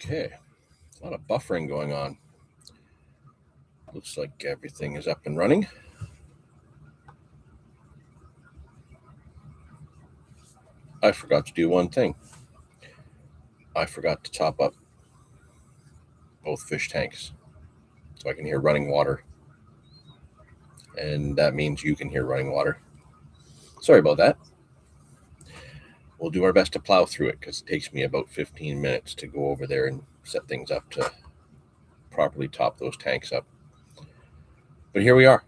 Okay, a lot of buffering going on. Looks like everything is up and running. I forgot to do one thing. I forgot to top up both fish tanks so I can hear running water. And that means you can hear running water. Sorry about that. We'll do our best to plow through it because it takes me about 15 minutes to go over there and set things up to properly top those tanks up. But here we are,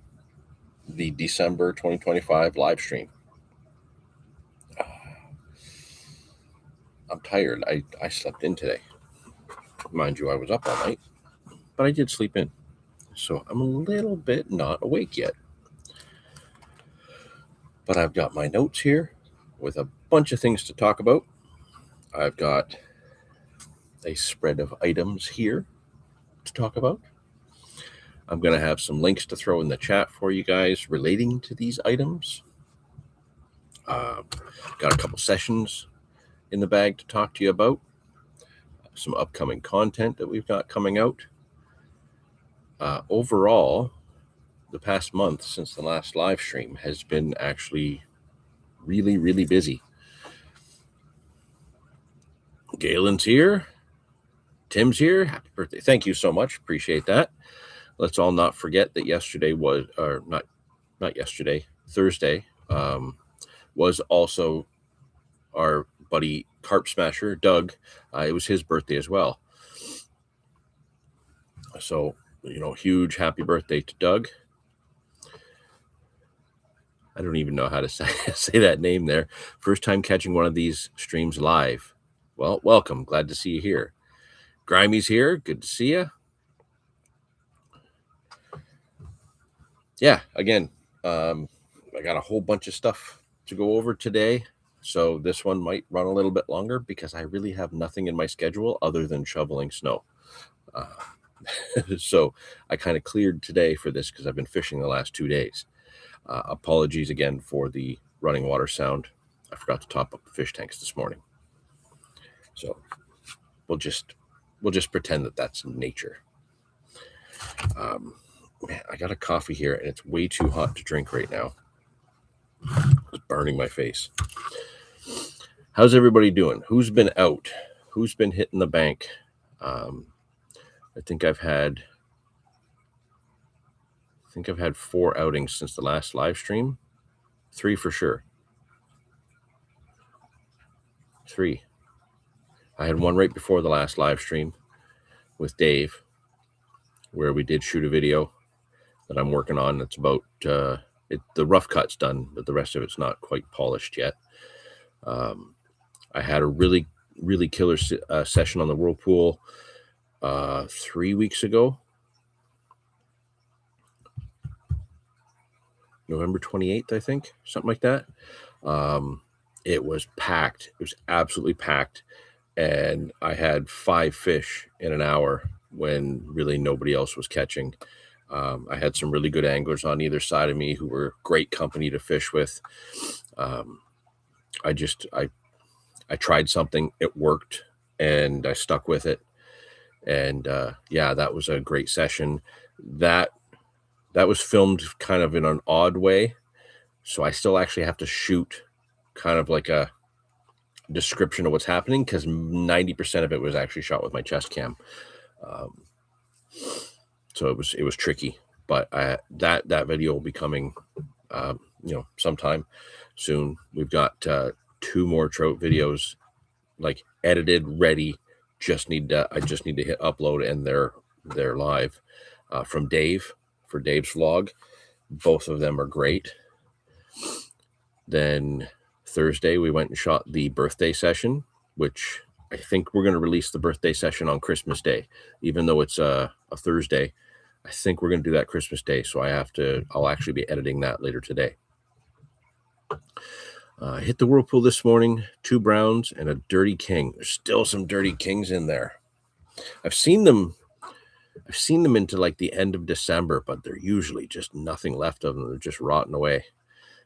the December 2025 live stream. I'm tired. I slept in today. Mind you, I was up all night, but I did sleep in. So I'm a little bit not awake yet. But I've got my notes here with a bunch of things to talk about. I've got a spread of items here to talk about. I'm going to have some links to throw in the chat for you guys relating to these items. Got a couple sessions in the bag to talk to you about. Some upcoming content that we've got coming out. Overall, the past month since the last live stream has been actually really, really busy. Galen's here. Tim's here. Happy birthday. Thank you so much. Appreciate that. Let's all not forget that yesterday was, or not yesterday, Thursday, was also our buddy Carp Smasher, Doug. It was his birthday as well. So, huge happy birthday to Doug. I don't even know how to say that name there. First time catching one of these streams live. Well, welcome. Glad to see you here. Grimey's here. Good to see you. Yeah, again, I got a whole bunch of stuff to go over today. So this one might run a little bit longer because I really have nothing in my schedule other than shoveling snow. So I kind of cleared today for this because I've been fishing the last 2 days. Apologies again for the running water sound. I forgot to top up the fish tanks this morning. So we'll just pretend that that's nature. Man, I got a coffee here and it's way too hot to drink right now. It's burning my face. How's everybody doing? Who's been out? Who's been hitting the bank? I think I've had 4 outings since the last live stream. 3 for sure. 3. I had one right before the last live stream with Dave, where we did shoot a video that I'm working on. It's about the rough cut's done, but the rest of it's not quite polished yet. I had a really, really killer session on the Whirlpool 3 weeks ago. November 28th, I think, something like that. It was packed. It was absolutely packed. And I had 5 fish in an hour when really nobody else was catching. I had some really good anglers on either side of me who were great company to fish with. I tried something, it worked, and I stuck with it. And yeah, that was a great session. That was filmed kind of in an odd way. So I still actually have to shoot kind of like a description of what's happening because 90% of it was actually shot with my chest cam. So it was tricky, but that video will be coming, sometime soon. We've got 2 more trout videos, like edited, ready. I just need to hit upload, and they're live from Dave for Dave's vlog. Both of them are great. Then Thursday we went and shot the birthday session, which I think we're going to release the birthday session on Christmas Day, even though it's a Thursday. I think we're going to do that Christmas Day, so I'll actually be editing that later today. Hit the Whirlpool this morning, 2 browns and a dirty king. There's still some dirty kings in there. I've seen them into like the end of December, but they're usually just nothing left of them. They're just rotting away.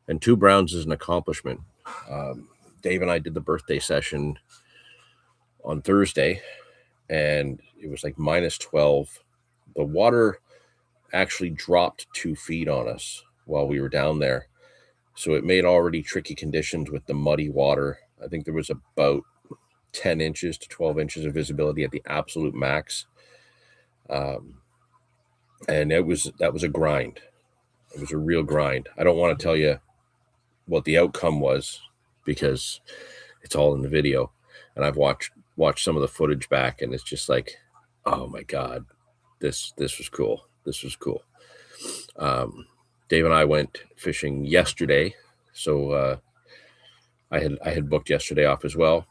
And 2 browns is an accomplishment. Dave and I did the birthday session on Thursday, and it was like -12. The water actually dropped 2 feet on us while we were down there. So it made already tricky conditions with the muddy water. I think there was about 10 inches to 12 inches of visibility at the absolute max. And that was a grind. It was a real grind. I don't want to tell you what the outcome was because it's all in the video. And I've watched some of the footage back, and it's just like, oh my God, this was cool. This was cool. Dave and I went fishing yesterday, so I had booked yesterday off as well.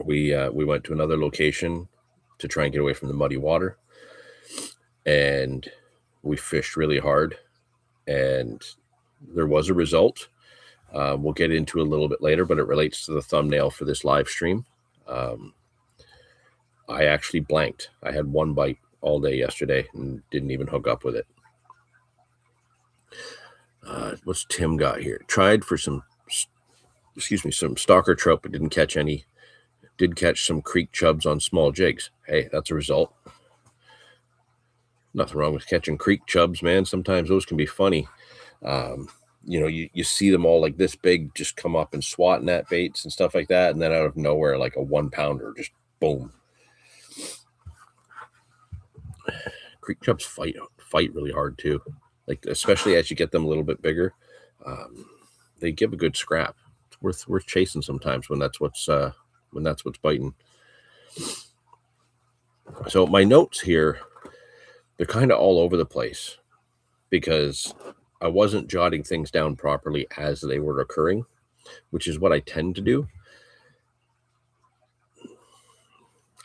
We went to another location to try and get away from the muddy water, and we fished really hard, and there was a result. We'll get into a little bit later, but it relates to the thumbnail for this live stream. I actually blanked. I had one bite all day yesterday and didn't even hook up with it. What's Tim got here? Tried for some stalker trout, but didn't catch any. Did catch some creek chubs on small jigs. Hey, that's a result. Nothing wrong with catching creek chubs, man. Sometimes those can be funny. You see them all like this big just come up and swat net baits and stuff like that, and then out of nowhere, like a 1 pounder, just boom. Creek chubs fight really hard too, like especially as you get them a little bit bigger. They give a good scrap. It's worth chasing sometimes when that's what's biting. So my notes here, they're kind of all over the place because I wasn't jotting things down properly as they were occurring, which is what I tend to do.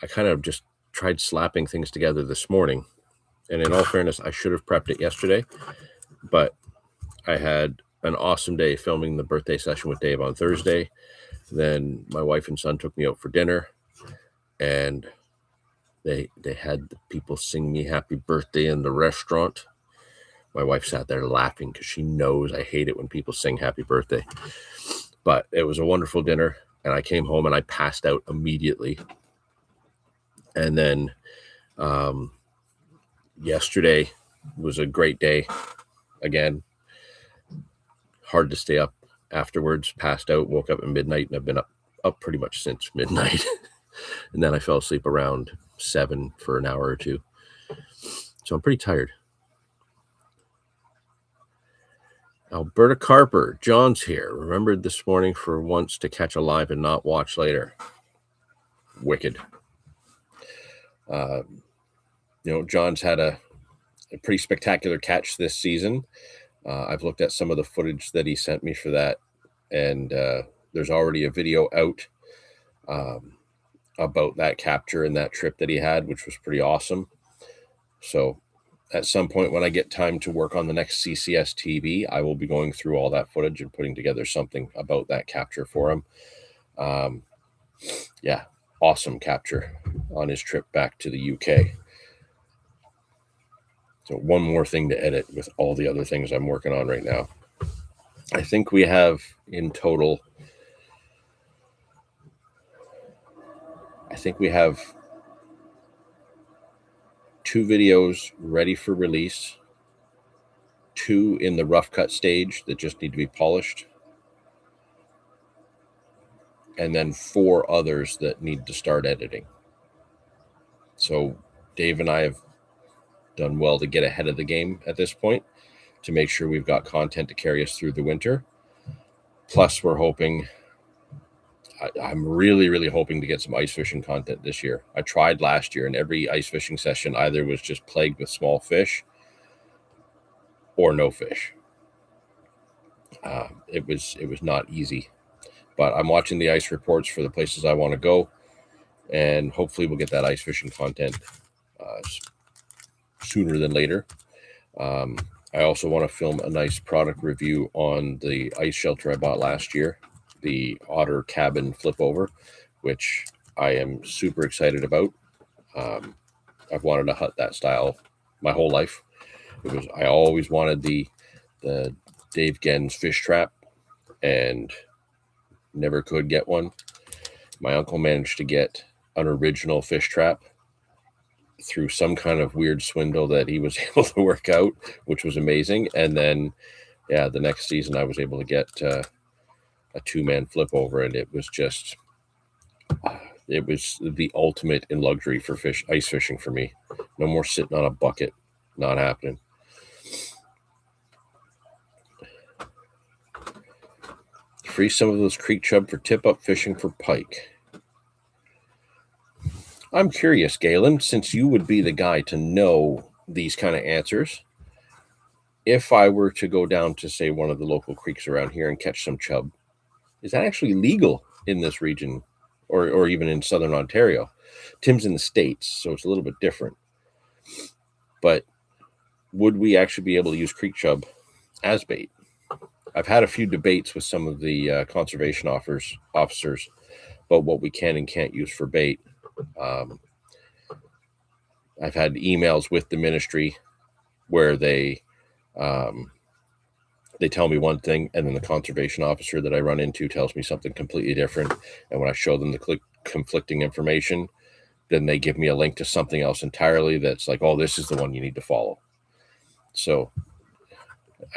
I kind of just tried slapping things together this morning. And in all fairness, I should have prepped it yesterday, but I had an awesome day filming the birthday session with Dave on Thursday. Then my wife and son took me out for dinner, and they had the people sing me happy birthday in the restaurant. My wife sat there laughing because she knows I hate it when people sing happy birthday. But it was a wonderful dinner, and I came home and I passed out immediately. And then yesterday was a great day. Again, hard to stay up afterwards. Passed out, woke up at midnight, and I've been up pretty much since midnight. And then I fell asleep around 7 for an hour or two. So I'm pretty tired. Alberta Carper, John's here. Remembered this morning for once to catch a live and not watch later. Wicked. John's had a pretty spectacular catch this season. I've looked at some of the footage that he sent me for that, and there's already a video out about that capture and that trip that he had, which was pretty awesome. So at some point when I get time to work on the next CCS TV, I will be going through all that footage and putting together something about that capture for him. Awesome capture on his trip back to the UK. So one more thing to edit with all the other things I'm working on right now. I think we have in total, 2 videos ready for release, 2 in the rough cut stage that just need to be polished, and then 4 others that need to start editing. So Dave and I have done well to get ahead of the game at this point to make sure we've got content to carry us through the winter. Plus, we're hoping, I'm really, really hoping to get some ice fishing content this year. I tried last year, and every ice fishing session either was just plagued with small fish or no fish. It was not easy. But I'm watching the ice reports for the places I want to go, and hopefully we'll get that ice fishing content sooner than later. I also want to film a nice product review on the ice shelter I bought last year, the Otter Cabin Flip Over, which I am super excited about. I've wanted to hut that style my whole life. I always wanted the Dave Gens fish trap and never could get one. My uncle managed to get an original fish trap through some kind of weird swindle that he was able to work out, which was amazing. And then, yeah, the next season I was able to get a 2-man flip over, and it was just, it was the ultimate in luxury for ice fishing for me. No more sitting on a bucket, not happening. Freeze some of those creek chub for tip-up fishing for pike. I'm curious, Galen, since you would be the guy to know these kind of answers, if I were to go down to, say, one of the local creeks around here and catch some chub, is that actually legal in this region or even in southern Ontario? Tim's in the States, so it's a little bit different. But would we actually be able to use creek chub as bait? I've had a few debates with some of the conservation officers about what we can and can't use for bait. I've had emails with the ministry where they tell me one thing, and then the conservation officer that I run into tells me something completely different. And when I show them the conflicting information, then they give me a link to something else entirely that's like, oh, this is the one you need to follow. So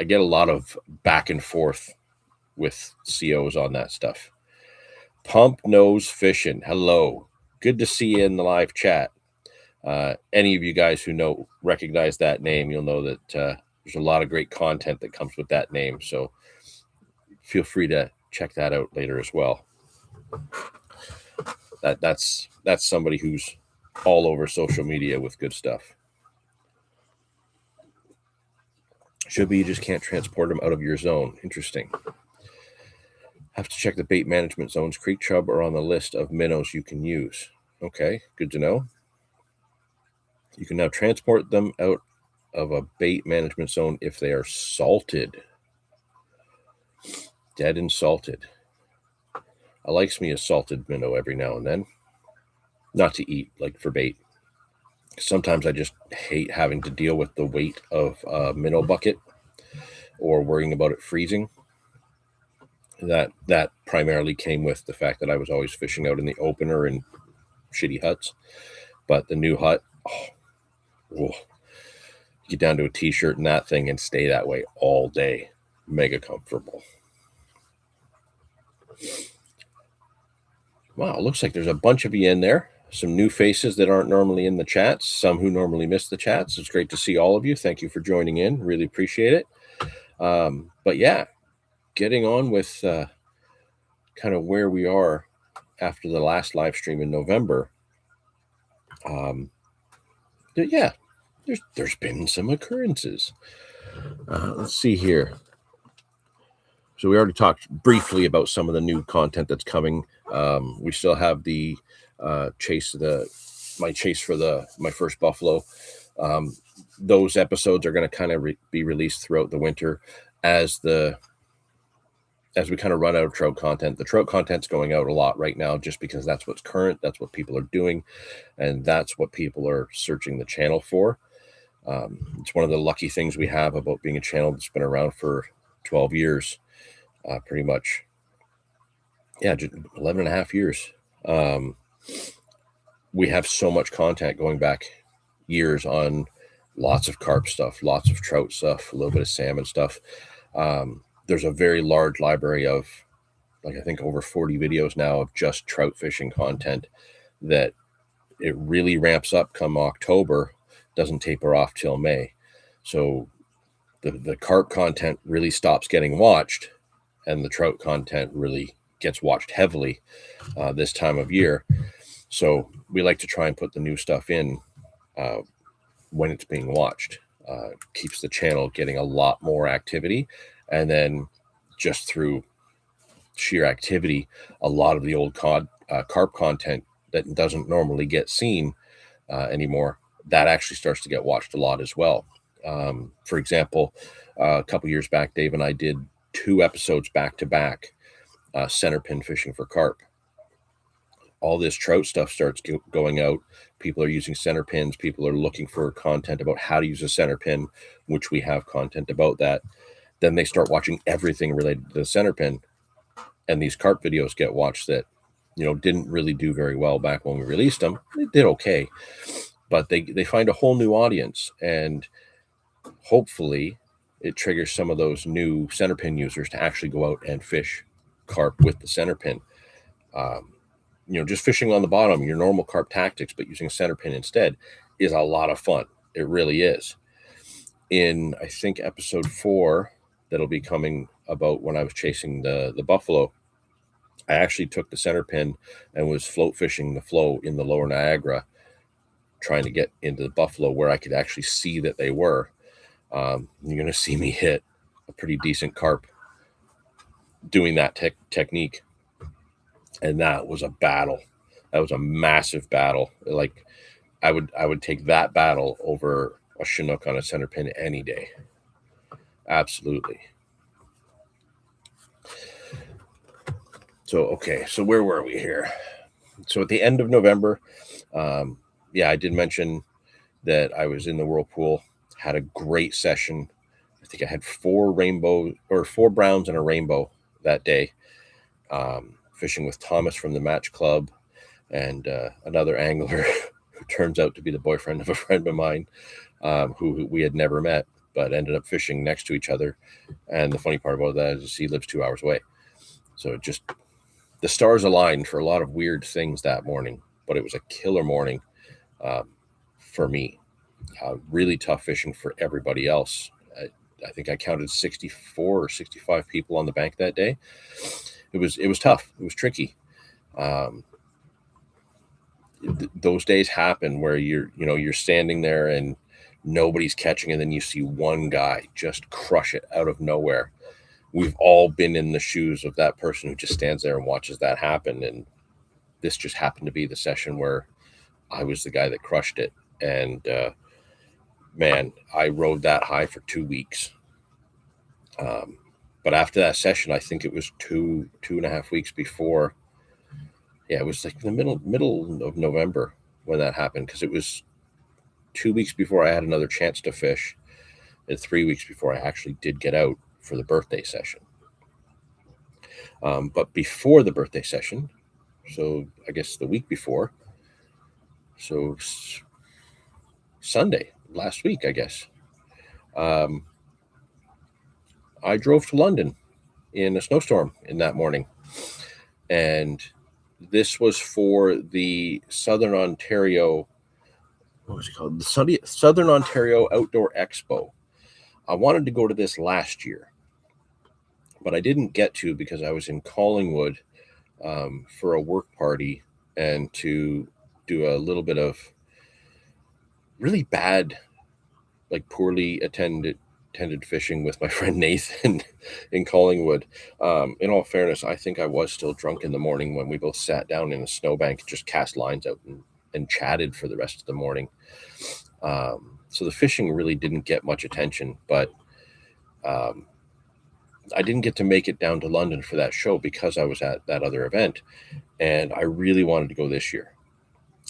I get a lot of back and forth with COs on that stuff. Pump Nose Fishing. Hello. Good to see you in the live chat. Any of you guys who recognize that name, you'll know that there's a lot of great content that comes with that name. So feel free to check that out later as well. That's somebody who's all over social media with good stuff. Should be you just can't transport them out of your zone. Interesting. Have to check the bait management zones. Creek chub are on the list of minnows you can use. Okay, good to know. You can now transport them out of a bait management zone if they are salted. Dead and salted. I likes me a salted minnow every now and then. Not to eat, like for bait. Sometimes I just hate having to deal with the weight of a minnow bucket or worrying about it freezing. That primarily came with the fact that I was always fishing out in the open or in shitty huts. But the new hut, get down to a t-shirt and that thing and stay that way all day. Mega comfortable. Wow, looks like there's a bunch of you in there. Some new faces that aren't normally in the chats, some who normally miss the chats. It's great to see all of you. Thank you for joining in. Really appreciate it. But yeah, getting on with kind of where we are after the last live stream in November. Yeah, there's been some occurrences. Let's see here. So we already talked briefly about some of the new content that's coming. We still have the my chase for my first buffalo. Those episodes are going to kind of be released throughout the winter as we kind of run out of trout content. The trout content's going out a lot right now just because that's what's current, that's what people are doing, and that's what people are searching the channel for. It's one of the lucky things we have about being a channel that's been around for 12 years, pretty much. Yeah, just 11 and a half years. We have so much content going back years on lots of carp stuff, lots of trout stuff, a little bit of salmon stuff. There's a very large library of, like, I think over 40 videos now of just trout fishing content that it really ramps up come October, doesn't taper off till May. So the carp content really stops getting watched, and the trout content really gets watched heavily this time of year. So we like to try and put the new stuff in when it's being watched. Keeps the channel getting a lot more activity. And then just through sheer activity, a lot of the old carp content that doesn't normally get seen anymore, that actually starts to get watched a lot as well. For example, a couple years back, Dave and I did 2 episodes back to back, center pin fishing for carp. All this trout stuff starts going out. People are using center pins. People are looking for content about how to use a center pin, which we have content about that. Then they start watching everything related to the center pin, and these carp videos get watched that didn't really do very well back when we released them. They did okay, but they find a whole new audience, and hopefully it triggers some of those new center pin users to actually go out and fish carp with the center pin. Just fishing on the bottom, your normal carp tactics, but using a center pin instead is a lot of fun. It really is. In, I think, episode 4, that'll be coming about when I was chasing the buffalo, I actually took the center pin and was float fishing the flow in the lower Niagara, trying to get into the buffalo where I could actually see that they were. You're going to see me hit a pretty decent carp doing that technique. And that was a battle. That was a massive battle. Like, I would take that battle over a Chinook on a center pin any day. Absolutely. So, okay. So where were we here? So at the end of November, I did mention that I was in the whirlpool, had a great session. I think I had 4 browns and a rainbow that day, fishing with Thomas from the Match Club and another angler who turns out to be the boyfriend of a friend of mine, who we had never met, but ended up fishing next to each other. And the funny part about that is he lives 2 hours away. So the stars aligned for a lot of weird things that morning, but it was a killer morning for me. Really tough fishing for everybody else. I think I counted 64 or 65 people on the bank that day. It was tough. It was tricky. Those days happen where you're standing there and nobody's catching, and then you see one guy just crush it out of nowhere. We've all been in the shoes of that person who just stands there and watches that happen. And this just happened to be the session where I was the guy that crushed it. And man, I rode that high for 2 weeks. But after that session, I think it was 2.5 weeks before. Yeah, it was like the middle of November when that happened, because it was 2 weeks before I had another chance to fish, and 3 weeks before I actually did get out for the birthday session. But before the birthday session, so I guess the week before, so Sunday, last week, I guess, I drove to London in a snowstorm in that morning. And this was for the Southern Ontario, what was it called? The Southern Ontario Outdoor Expo. I wanted to go to this last year, but I didn't get to because I was in Collingwood for a work party and to do a little bit of really bad, like poorly attended fishing with my friend Nathan in Collingwood. In all fairness, I think I was still drunk in the morning when we both sat down in a snowbank and just cast lines out and chatted for the rest of the morning. So the fishing really didn't get much attention, but I didn't get to make it down to London for that show because I was at that other event, and I really wanted to go this year.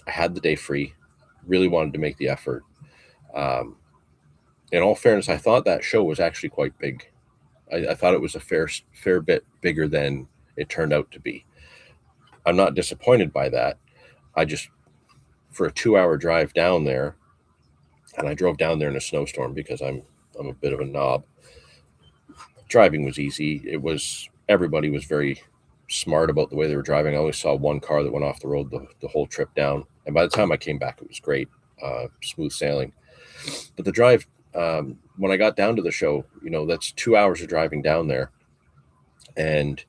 I had the day free, really wanted to make the effort. In all fairness, I thought that show was actually quite big. I thought it was a fair bit bigger than it turned out to be. I'm not disappointed by that. I just, for a 2-hour drive down there, and I drove down there in a snowstorm because I'm a bit of a knob. Driving was easy. Everybody was very smart about the way they were driving. I only saw one car that went off the road the whole trip down. And by the time I came back, it was great, smooth sailing. But the drive, when I got down to the show, that's 2 hours of driving down there. And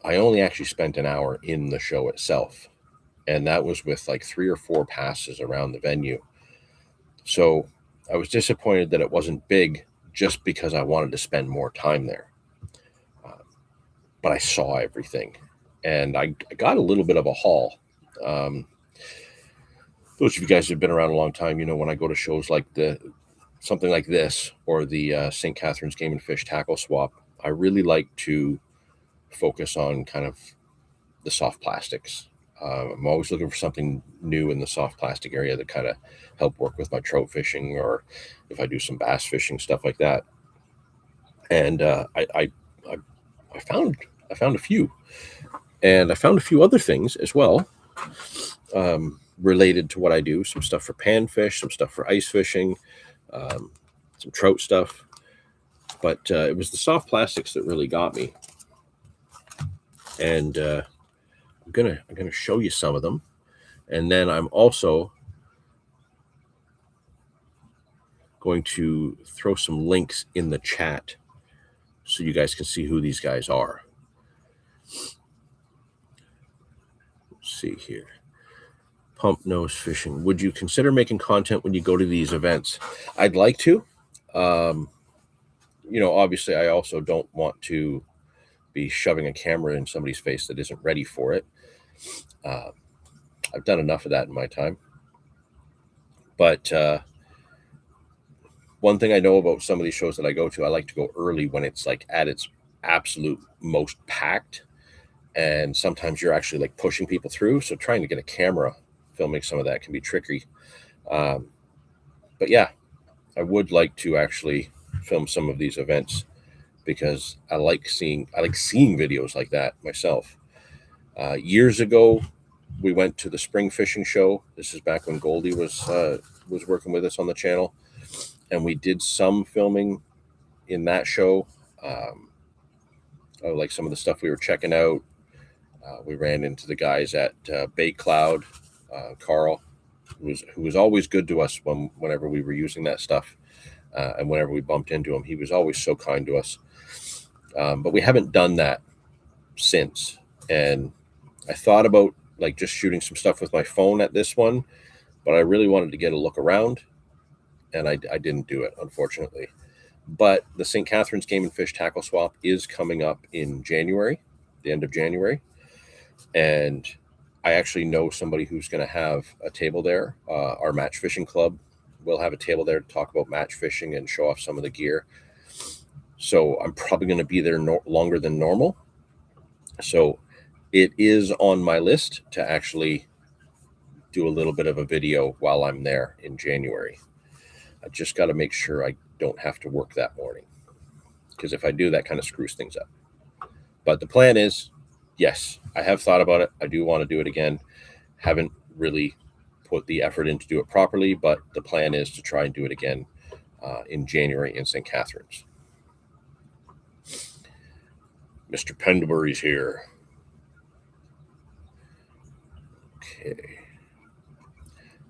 I only actually spent an hour in the show itself. And that was with like 3 or 4 passes around the venue. So I was disappointed that it wasn't big just because I wanted to spend more time there. But I saw everything, and I got a little bit of a haul. Those of you guys who have been around a long time, when I go to shows like something like this, or the St. Catharines Game and Fish Tackle Swap, I really like to focus on kind of the soft plastics. I'm always looking for something new in the soft plastic area that kind of help work with my trout fishing, or if I do some bass fishing, stuff like that. And I found a few. And I found a few other things as well related to what I do. Some stuff for panfish, some stuff for ice fishing, some trout stuff. But it was the soft plastics that really got me. And I'm gonna show you some of them. And then I'm also going to throw some links in the chat so you guys can see who these guys are. Let's see here. Pump nose fishing. Would you consider making content when you go to these events? I'd like to. You know, obviously, I also don't want to be shoving a camera in somebody's face that isn't ready for it. I've done enough of that in my time. But one thing I know about some of these shows that I go to, I like to go early when it's like at its absolute most packed. And sometimes you're actually like pushing people through. So trying to get a camera filming some of that can be tricky. But yeah, I would like to actually film some of these events because I like seeing videos like that myself. Years ago, we went to the spring fishing show. This is back when Goldie was working with us on the channel, and we did some filming in that show. Like some of the stuff we were checking out. We ran into the guys at Bay Cloud, Carl, who was always good to us whenever we were using that stuff, and whenever we bumped into him, he was always so kind to us. But we haven't done that since, and I thought about like just shooting some stuff with my phone at this one, but I really wanted to get a look around, and I didn't do it, unfortunately. But the St. Catharines Game and Fish Tackle Swap is coming up in January, the end of January. And I actually know somebody who's going to have a table there. Our match fishing club will have a table there to talk about match fishing and show off some of the gear. So I'm probably going to be there longer than normal. So it is on my list to actually do a little bit of a video while I'm there in January. I just got to make sure I don't have to work that morning, because if I do, that kind of screws things up. But the plan is, yes, I have thought about it. I do want to do it again. Haven't really put the effort in to do it properly, but the plan is to try and do it again in January in St. Catharines. Mr. Pendlebury's here. Okay.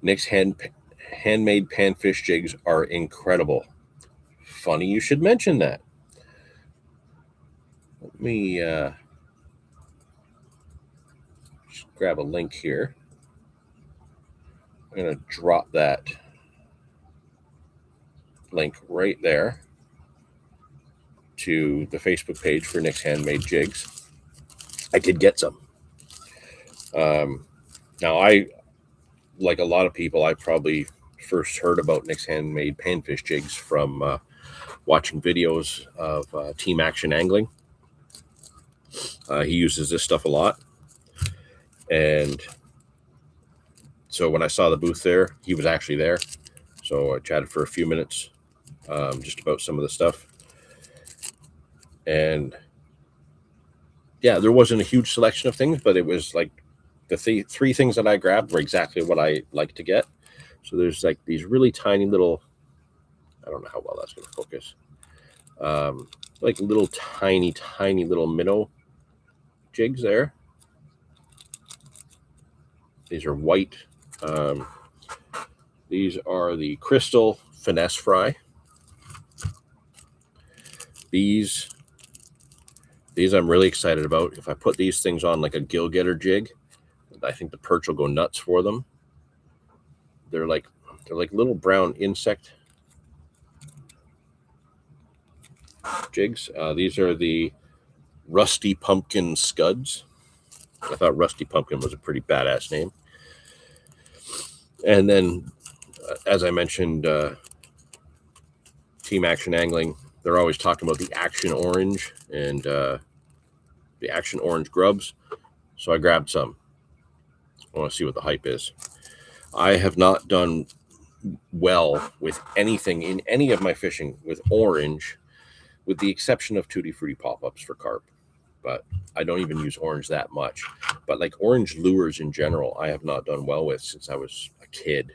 Nick's handmade panfish jigs are incredible. Funny you should mention that. Let me just grab a link here. I'm going to drop that link right there to the Facebook page for Nick's Handmade Jigs. I did get some. Now, I, like a lot of people, I probably first heard about Nick's Handmade Panfish Jigs from watching videos of Team Action Angling. He uses this stuff a lot. And so when I saw the booth there, he was actually there. So I chatted for a few minutes just about some of the stuff. And yeah, there wasn't a huge selection of things, but it was like the three things that I grabbed were exactly what I like to get. So there's like these really tiny little, I don't know how well that's going to focus, like little tiny little minnow jigs there. These are white. These are the Crystal Finesse Fry. These I'm really excited about. If I put these things on like a gill getter jig, I think the perch will go nuts for them. They're like little brown insect jigs. These are the Rusty Pumpkin Scuds. I thought Rusty Pumpkin was a pretty badass name. And then, as I mentioned, Team Action Angling, they're always talking about the Action Orange and the Action Orange grubs. So I grabbed some. I want to see what the hype is. I have not done well with anything in any of my fishing with orange, with the exception of Tutti Frutti pop-ups for carp. but I don't even use orange that much. But like orange lures in general, I have not done well with since I was a kid.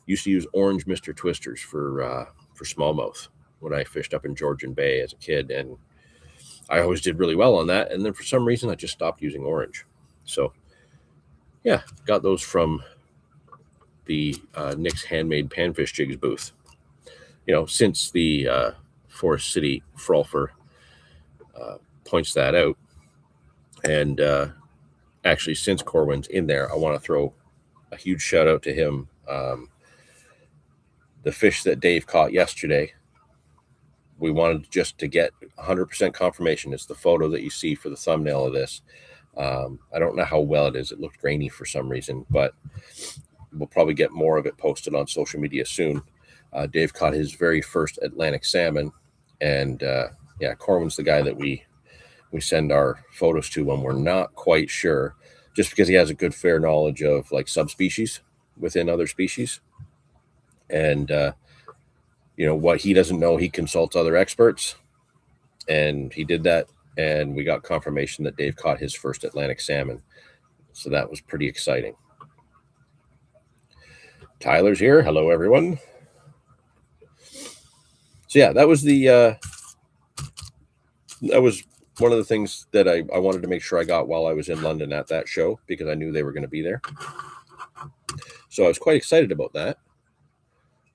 Used to use orange Mr. Twisters for smallmouth when I fished up in Georgian Bay as a kid, and I always did really well on that. And then for some reason, I just stopped using orange. So yeah, got those from the Nick's Handmade Panfish Jigs booth. You know, since the Forest City Frolfer points that out, and actually since Corwin's in there, I want to throw a huge shout out to him. The fish that Dave caught yesterday, we wanted just to get 100% confirmation. It's the photo that you see for the thumbnail of this. I don't know how well it is. It looked grainy for some reason, but we'll probably get more of it posted on social media soon. Dave caught his very first Atlantic salmon, and yeah, Corwin's the guy that we send our photos to when we're not quite sure, just because he has a good fair knowledge of like subspecies within other species. And you know what he doesn't know, he consults other experts, and he did that, and we got confirmation that Dave caught his first Atlantic salmon. So that was pretty exciting. Tyler's here. Hello, everyone. So yeah, that was one of the things that I wanted to make sure I got while I was in London at that show, because I knew they were going to be there. So I was quite excited about that.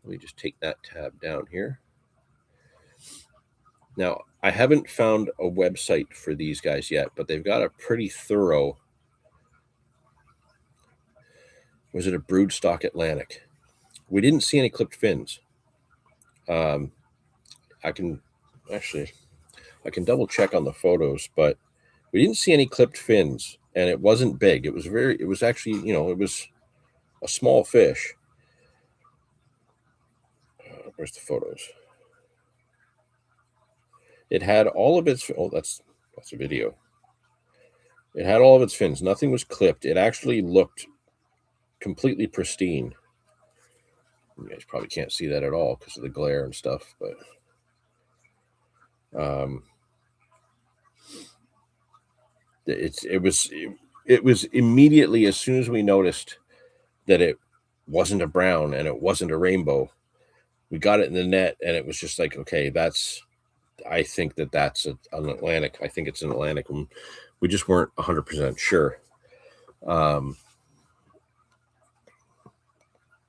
Let me just take that tab down here. Now, I haven't found a website for these guys yet, but they've got a pretty thorough, was it a broodstock Atlantic? We didn't see any clipped fins. I can double check on the photos, but we didn't see any clipped fins, and it wasn't big. It was actually, you know, it was a small fish. Where's the photos? It had all of its, oh, that's a video. It had all of its fins. Nothing was clipped. It actually looked completely pristine. You guys probably can't see that at all because of the glare and stuff, but it was immediately, as soon as we noticed that it wasn't a brown and it wasn't a rainbow, we got it in the net, and it was just like, okay, I think that's an Atlantic. I think it's an Atlantic. And we just weren't 100% sure.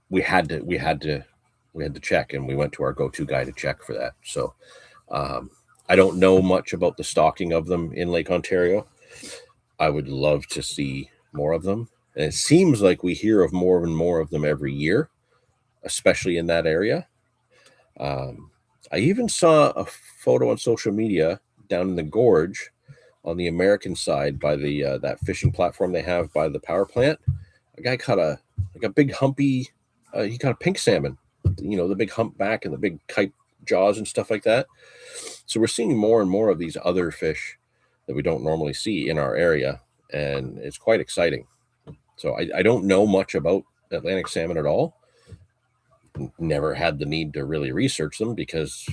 We had to check, and we went to our go-to guy to check for that. So I don't know much about the stocking of them in Lake Ontario. I would love to see more of them. And it seems like we hear of more and more of them every year, especially in that area. I even saw a photo on social media down in the gorge on the American side by the that fishing platform they have by the power plant. A guy caught a big humpy, he caught a pink salmon, you know, the big hump back and the big kite jaws and stuff like that. So we're seeing more and more of these other fish that we don't normally see in our area, and it's quite exciting. So I don't know much about Atlantic salmon at all. Never had the need to really research them because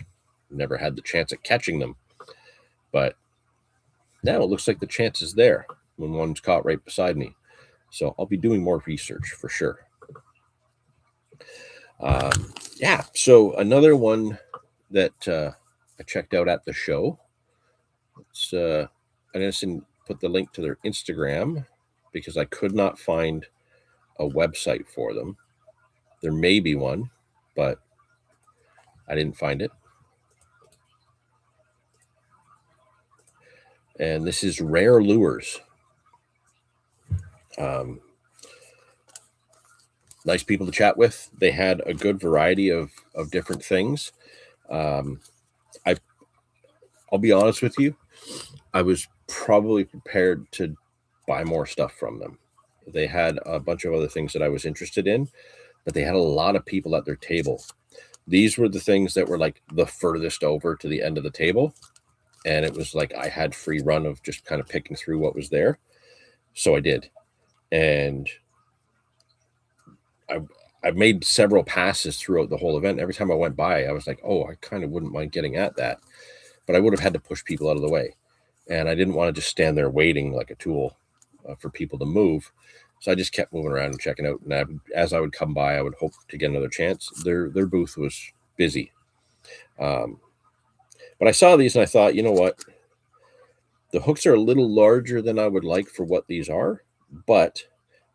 never had the chance at catching them. But now it looks like the chance is there when one's caught right beside me. So I'll be doing more research for sure. Yeah, so another one that I checked out at the show. I didn't put the link to their Instagram because I could not find a website for them. There may be one, but I didn't find it. And this is Rare Lures. Nice people to chat with. They had a good variety of different things. I'll be honest with you, I was probably prepared to buy more stuff from them. They had a bunch of other things that I was interested in, but they had a lot of people at their table. These were the things that were like the furthest over to the end of the table. And it was like I had free run of just kind of picking through what was there. So I did. And I made several passes throughout the whole event. Every time I went by, I was like, oh, I kind of wouldn't mind getting at that. But I would have had to push people out of the way. and I didn't want to just stand there waiting like a tool for people to move. So I just kept moving around and checking out. And as I would come by, I would hope to get another chance. Their booth was busy. But I saw these and I thought, you know what? The hooks are a little larger than I would like for what these are, but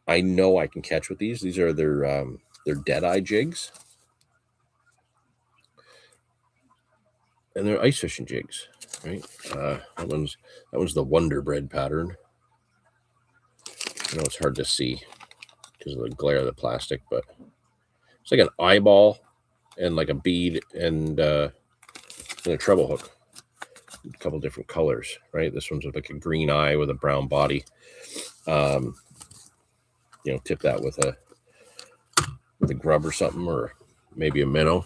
I know I can catch with these. These are their Deadeye jigs. And they're ice fishing jigs, right? That one's the Wonder Bread pattern. I know it's hard to see because of the glare of the plastic, but it's like an eyeball and like a bead and a treble hook. A couple different colors, right? This one's like a green eye with a brown body. Tip that with a grub or something, or maybe a minnow,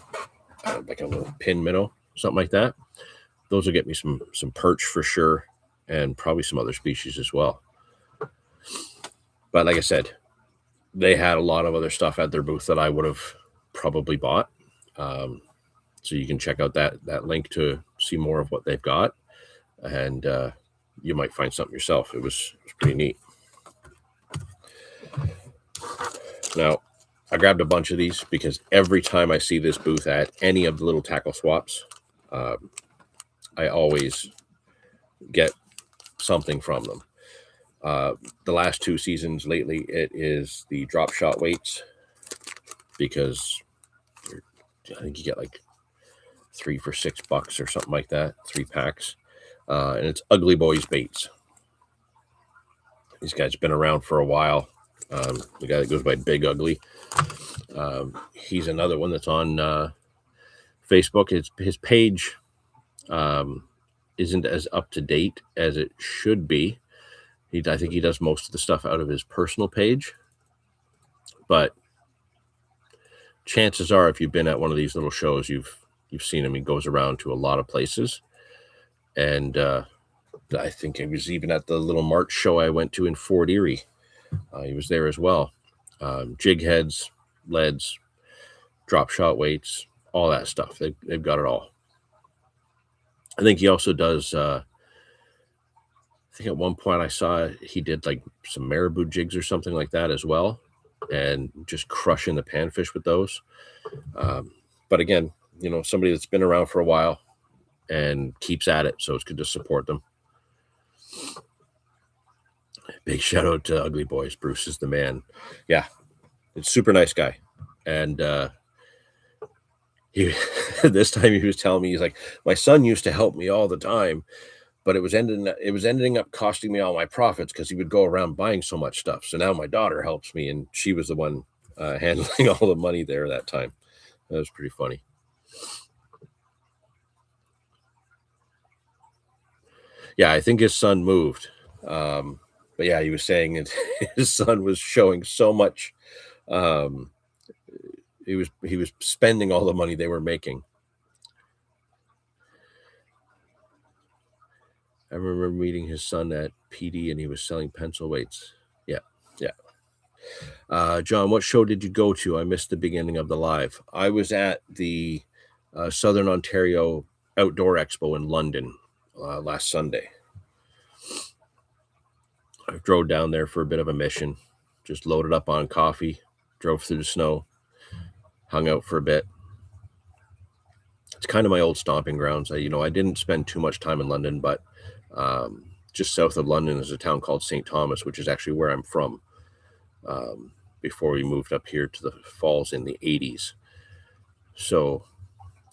like a little pin minnow, something like that. Those will get me some perch for sure, and probably some other species as well. But like I said, they had a lot of other stuff at their booth that I would have probably bought. So you can check out that link to see more of what they've got, and you might find something yourself. It was pretty neat. Now, I grabbed a bunch of these because every time I see this booth at any of the little tackle swaps, I always get something from them. The last 2 seasons lately, it is the drop shot weights, because I think you get like 3 for $6 or something like that, 3 packs. And it's Ugly Boys baits. These guys have been around for a while. The guy that goes by Big Ugly, he's another one that's on Facebook. His page isn't as up to date as it should be. I think he does most of the stuff out of his personal page, but chances are, if you've been at one of these little shows, you've seen him. He goes around to a lot of places, and I think he was even at the little March show I went to in Fort Erie. He was there as well. Jig heads, leads, drop shot weights, all that stuff. They've got it all. I think he also does. I think at one point I saw he did like some marabou jigs or something like that as well, and just crushing the panfish with those. But again, somebody that's been around for a while and keeps at it, so it's good to support them. Big shout out to Ugly Boys. Bruce is the man. Yeah, it's a super nice guy. And this time he was telling me, he's like, my son used to help me all the time, but it was ending up costing me all my profits because he would go around buying so much stuff. So now my daughter helps me, and she was the one handling all the money there that time. That was pretty funny. Yeah, I think his son moved. But yeah, he was saying his son was showing so much. He was spending all the money they were making. I remember meeting his son at PD, and he was selling pencil weights. Yeah. John, what show did you go to? I missed the beginning of the live. I was at the Southern Ontario Outdoor Expo in London last Sunday. I drove down there for a bit of a mission, just loaded up on coffee, drove through the snow, hung out for a bit. It's kind of my old stomping grounds. I didn't spend too much time in London, but just south of London is a town called St. Thomas, which is actually where I'm from, before we moved up here to the Falls in the 80s. So,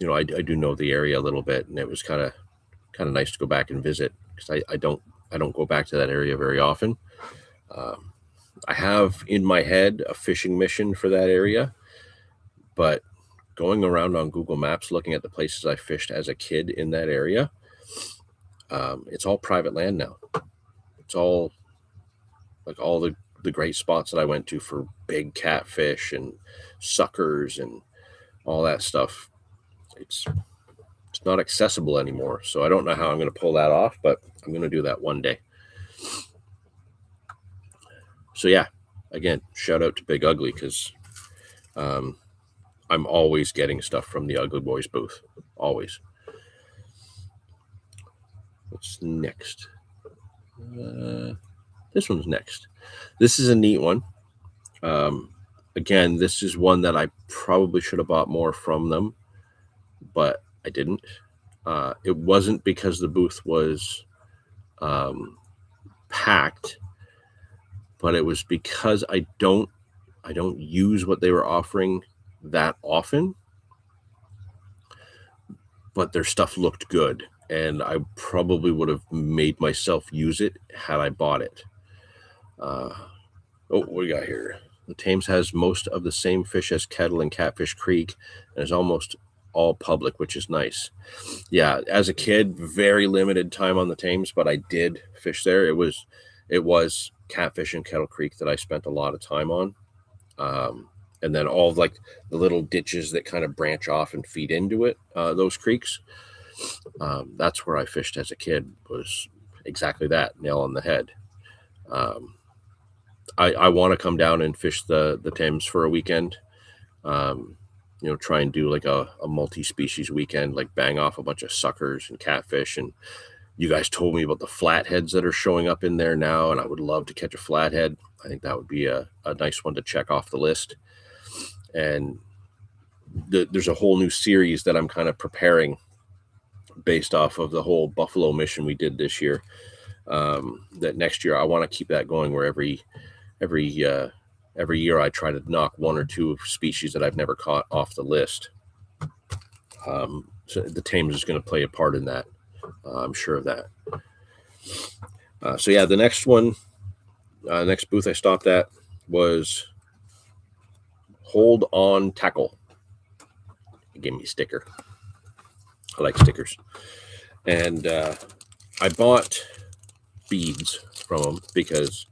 I do know the area a little bit, and it was kind of nice to go back and visit, because I don't go back to that area very often. I have in my head a fishing mission for that area, but going around on Google Maps, looking at the places I fished as a kid in that area, it's all private land now. It's all like all the great spots that I went to for big catfish and suckers and all that stuff. It's not accessible anymore. So I don't know how I'm going to pull that off, but I'm going to do that one day. So yeah, again, shout out to Big Ugly, because I'm always getting stuff from the Ugly Boys booth. Always. What's next? This one's next. This is a neat one. Again, this is one that I probably should have bought more from them, but I didn't. It wasn't because the booth was packed, but it was because I don't use what they were offering that often, but their stuff looked good, and I probably would have made myself use it had I bought it. Oh, what we got here? The Thames has most of the same fish as Kettle and Catfish Creek, and is almost all public, which is nice. Yeah, as a kid, very limited time on the Thames, but I did fish there. It was Catfish and Kettle Creek that I spent a lot of time on. And then all of like the little ditches that kind of branch off and feed into it, those creeks. That's where I fished as a kid, was exactly that, nail on the head. I want to come down and fish the Thames for a weekend. Try and do like a multi-species weekend, like bang off a bunch of suckers and catfish. And you guys told me about the flatheads that are showing up in there now, and I would love to catch a flathead. I think that would be a nice one to check off the list. And there's a whole new series that I'm kind of preparing based off of the whole buffalo mission we did this year. That next year I want to keep that going, where every year I try to knock one or two species that I've never caught off the list. So the Thames is going to play a part in that. I'm sure of that. So yeah, the next one, next booth I stopped at was Hold On Tackle. He gave me a sticker. I like stickers. And I bought beads from them because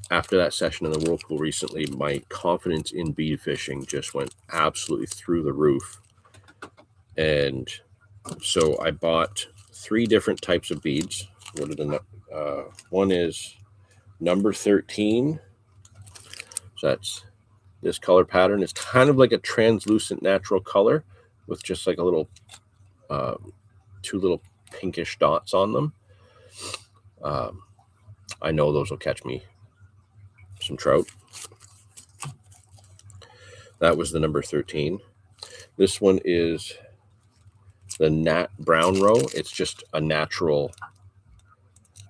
after that session in the whirlpool recently, my confidence in bead fishing just went absolutely through the roof. And so I bought 3 different types of beads. One is number 13. So that's this color pattern. It's kind of like a translucent natural color with just like a little 2 little pinkish dots on them. I know those will catch me some trout. That was the number 13. This one is the Nat Brown Row. It's just a natural.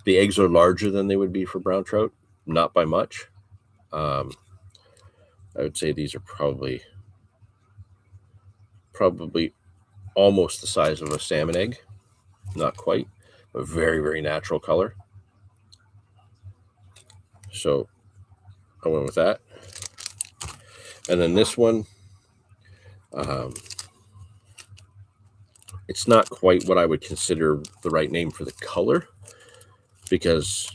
The eggs are larger than they would be for brown trout, not by much. I would say these are probably almost the size of a salmon egg. Not quite, but very, very natural color. So I went with that. And then this one, it's not quite what I would consider the right name for the color, because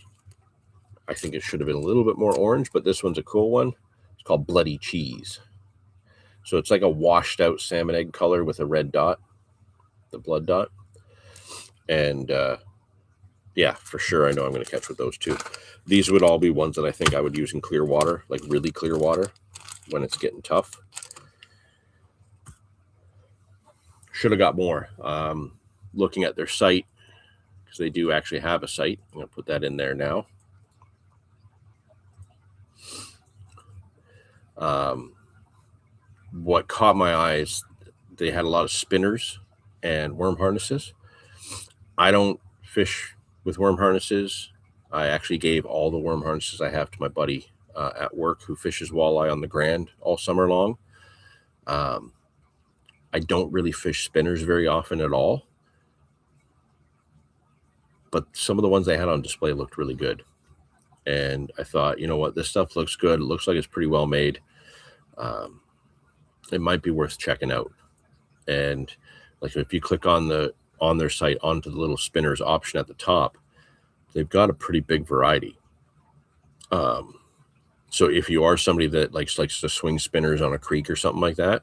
I think it should have been a little bit more orange, but this one's a cool one. It's called Bloody Cheese. So it's like a washed out salmon egg color with a red dot, the blood dot. And yeah, for sure, I know I'm going to catch with those too. These would all be ones that I think I would use in clear water, like really clear water when it's getting tough. Should have got more. Looking at their site, because they do actually have a site. I'm going to put that in there now. What caught my eyes, they had a lot of spinners and worm harnesses. I don't fish with worm harnesses. I actually gave all the worm harnesses I have to my buddy at work who fishes walleye on the Grand all summer long. I don't really fish spinners very often at all, but some of the ones they had on display looked really good. And I thought, you know what, this stuff looks good. It looks like it's pretty well made. It might be worth checking out. And like if you click on their site onto the little spinners option at the top, they've got a pretty big variety. So if you are somebody that likes to swing spinners on a creek or something like that,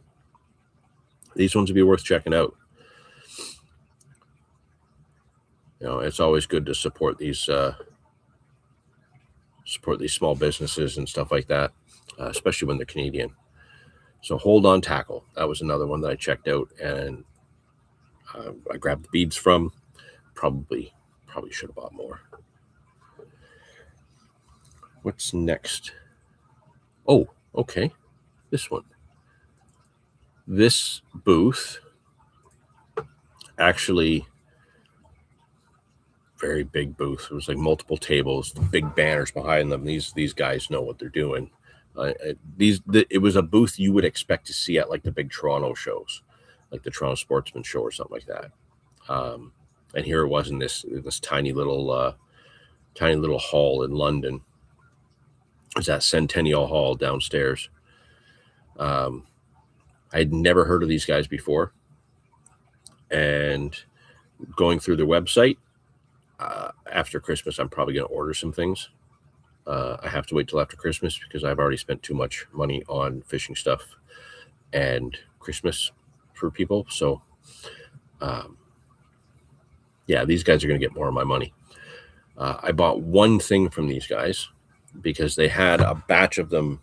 these ones would be worth checking out. You know, it's always good to support these small businesses and stuff like that, especially when they're Canadian. So Hold On Tackle, that was another one that I checked out, and I grabbed the beads from. Probably should have bought more. What's next? Oh, okay. This one. This booth, actually, very big booth. It was like multiple tables, big banners behind them. These guys know what they're doing. It was a booth you would expect to see at like the big Toronto shows, like the Toronto Sportsman Show or something like that. And here it was in this tiny little hall in London. It was that Centennial Hall downstairs. I'd never heard of these guys before, and going through their website, after Christmas, I'm probably going to order some things. I have to wait till after Christmas because I've already spent too much money on fishing stuff and Christmas for people. So, yeah, these guys are going to get more of my money. I bought one thing from these guys because they had a batch of them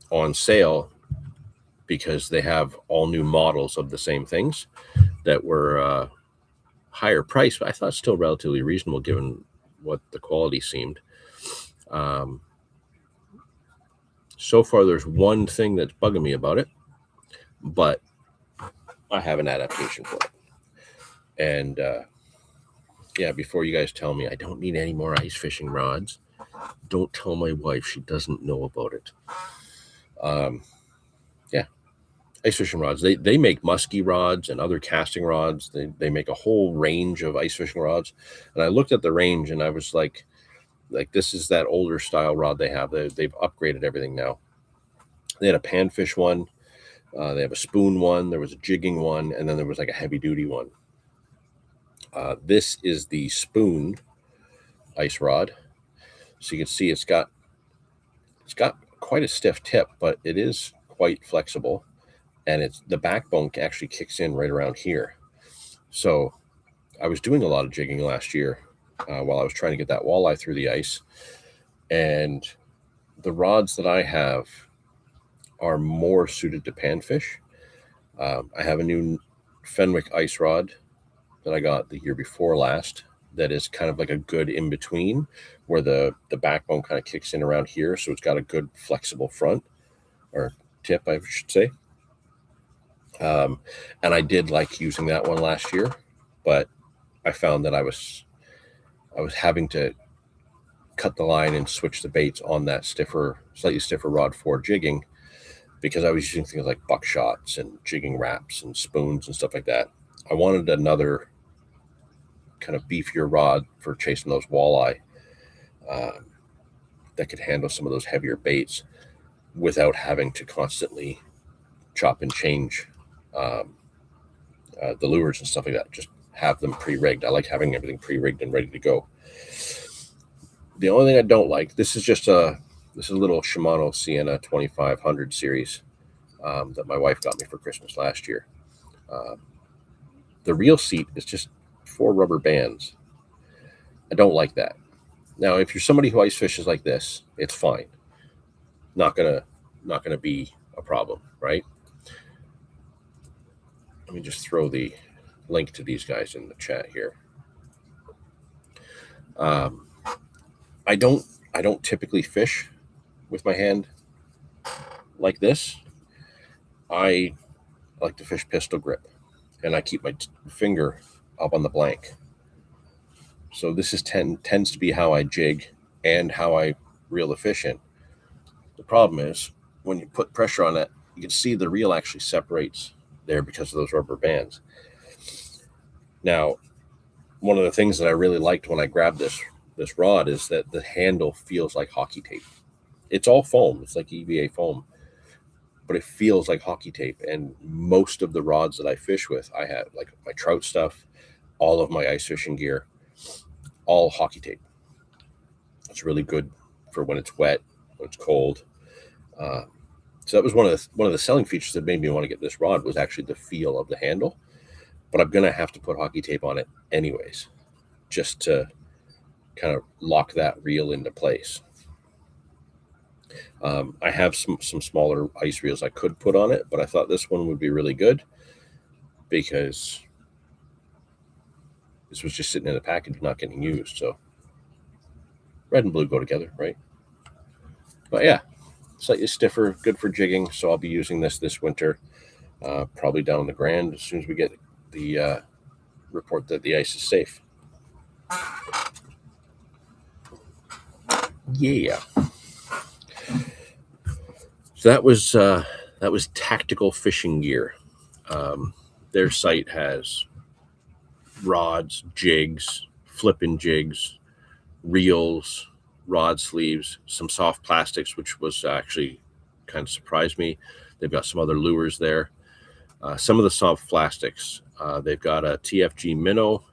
on sale because they have all new models of the same things that were higher price, but I thought still relatively reasonable given what the quality seemed. So far, there's one thing that's bugging me about it, but I have an adaptation for it. And yeah, before you guys tell me I don't need any more ice fishing rods, don't tell my wife. She doesn't know about it. Yeah, ice fishing rods. They make musky rods and other casting rods. They make a whole range of ice fishing rods. And I looked at the range and I was like this is that older style rod they have. They've upgraded everything now. They had a panfish one. They have a spoon one. There was a jigging one, and then there was like a heavy duty one. This is the spoon ice rod. So you can see it's got quite a stiff tip, but it is quite flexible, and the backbone actually kicks in right around here. So I was doing a lot of jigging last year while I was trying to get that walleye through the ice, and the rods that I have are more suited to panfish. I have a new Fenwick ice rod that I got the year before last that is kind of like a good in between where the backbone kind of kicks in around here. So it's got a good flexible front or tip, I should say. And I did like using that one last year, but I found that I was having to cut the line and switch the baits on that slightly stiffer rod for jigging because I was using things like buckshots and jigging wraps and spoons and stuff like that. I wanted another kind of beefier rod for chasing those walleye that could handle some of those heavier baits without having to constantly chop and change the lures and stuff like that. Just have them pre-rigged. I like having everything pre-rigged and ready to go. The only thing I don't like, this is a little Shimano Sienna 2500 series that my wife got me for Christmas last year. The reel seat is just 4 rubber bands. I don't like that. Now, if you're somebody who ice fishes like this, it's fine. Not gonna be a problem, right? Let me just throw the link to these guys in the chat here. I don't typically fish with my hand like this. I like to fish pistol grip, and I keep my finger up on the blank. So this tends to be how I jig and how I reel the fish in. The problem is when you put pressure on it, you can see the reel actually separates there because of those rubber bands. Now, one of the things that I really liked when I grabbed this rod is that the handle feels like hockey tape. It's all foam. It's like EVA foam, but it feels like hockey tape. And most of the rods that I fish with, I have like my trout stuff, all of my ice fishing gear, all hockey tape. It's really good for when it's wet, when it's cold. So that was one of the selling features that made me want to get this rod was actually the feel of the handle. But I'm going to have to put hockey tape on it anyways, just to kind of lock that reel into place. I have some smaller ice reels I could put on it, but I thought this one would be really good because this was just sitting in the package, not getting used. So red and blue go together, right? But yeah, slightly stiffer, good for jigging. So I'll be using this winter, probably down the Grand as soon as we get the report that the ice is safe. Yeah. So that was Tactical Fishing Gear. Their site has rods, jigs, flipping jigs, reels, rod sleeves, some soft plastics, which was actually kind of surprised me. They've got some other lures there. Some of the soft plastics, they've got a TFG minnow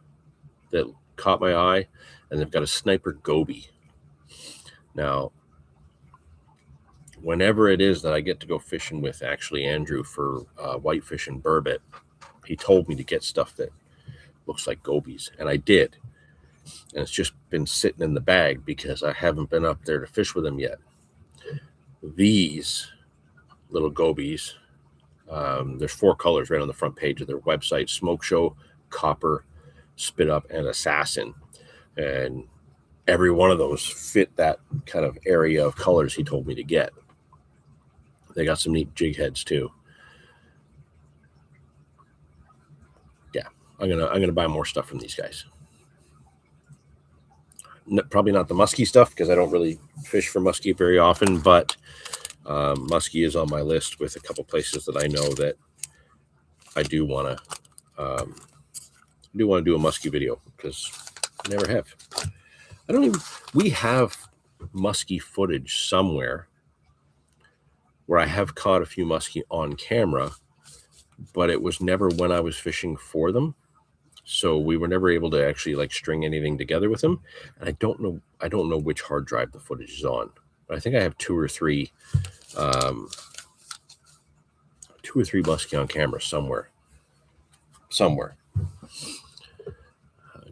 that caught my eye, and they've got a sniper goby. Now, whenever it is that I get to go fishing with actually Andrew for whitefish and burbot, he told me to get stuff that looks like gobies, and I did. And it's just been sitting in the bag because I haven't been up there to fish with him yet. These little gobies, there's 4 colors right on the front page of their website: Smoke Show, Copper, Spit Up, and Assassin. And every one of those fit that kind of area of colors he told me to get. They got some neat jig heads too. Yeah, I'm gonna buy more stuff from these guys. Probably not the muskie stuff because I don't really fish for muskie very often, but muskie is on my list with a couple places that I know that I do want to do a muskie video because I never have. We have muskie footage somewhere where I have caught a few muskie on camera, but it was never when I was fishing for them. So we were never able to actually like string anything together with them. And I don't know which hard drive the footage is on. But I think I have 2 or 3 muskie on camera somewhere.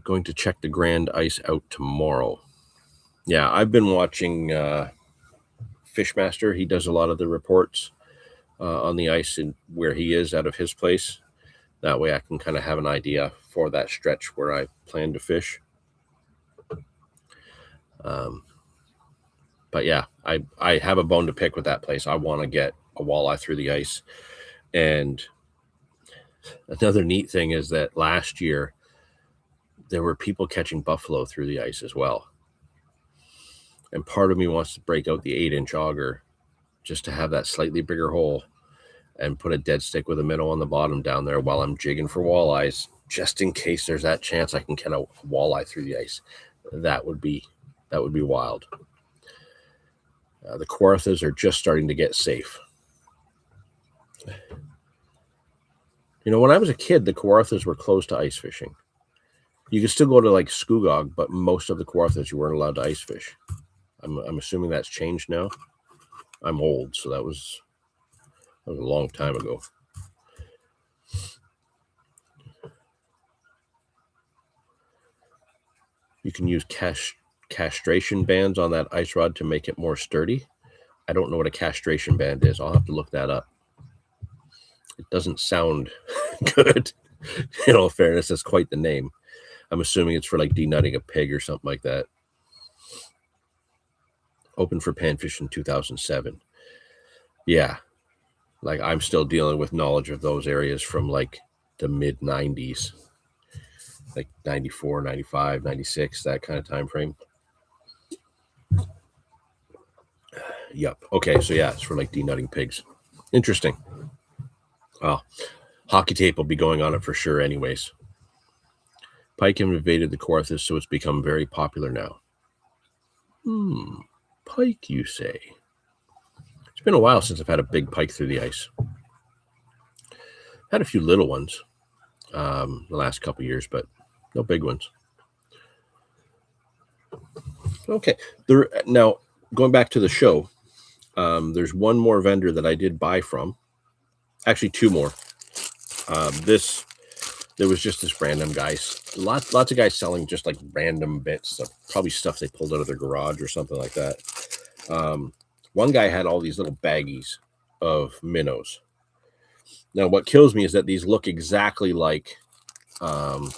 Going to check the Grand ice out tomorrow. Yeah, I've been watching Fishmaster. He does a lot of the reports on the ice and where he is out of his place. That way I can kind of have an idea for that stretch where I plan to fish. But yeah, I have a bone to pick with that place. I want to get a walleye through the ice. And another neat thing is that last year there were people catching buffalo through the ice as well. And part of me wants to break out the 8-inch auger just to have that slightly bigger hole and put a dead stick with a minnow on the bottom down there while I'm jigging for walleyes, just in case there's that chance I can catch a walleye through the ice. That would be wild. The Kawarthas are just starting to get safe. You know, when I was a kid, the Kawarthas were closed to ice fishing. You could still go to like Skugog, but most of the Kawarthas you weren't allowed to ice fish. I'm assuming that's changed now. I'm old, so that was a long time ago. You can use castration bands on that ice rod to make it more sturdy. I don't know what a castration band is. I'll have to look that up. It doesn't sound good. In all fairness, that's quite the name. I'm assuming it's for like denutting a pig or something like that. Opened for panfish in 2007. Yeah. Like I'm still dealing with knowledge of those areas from like the mid 90s, like 94, 95, 96, that kind of time frame. Yep. Okay. So yeah, it's for like denutting pigs. Interesting. Well, hockey tape will be going on it for sure anyways. Pike have invaded the Kawarthas, so it's become very popular now. Pike, you say? It's been a while since I've had a big pike through the ice. Had a few little ones the last couple of years, but no big ones. Okay. Now, going back to the show, there's one more vendor that I did buy from. Actually, 2 more. There was just this random guys. Lots of guys selling just like random bits of probably stuff they pulled out of their garage or something like that. One guy had all these little baggies of minnows. Now, what kills me is that these look exactly like the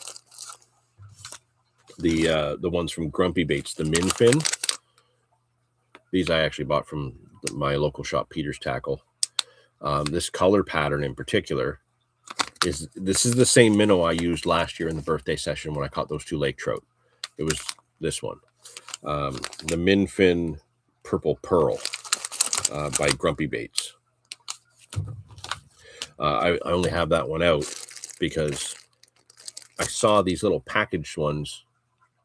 ones from Grumpy Baits, the min fin. These I actually bought from my local shop, Peter's Tackle. This color pattern in particular is the same minnow I used last year in the birthday session when I caught those 2 lake trout. It was this one, the Minfin Purple Pearl by Grumpy Baits. I only have that one out because I saw these little packaged ones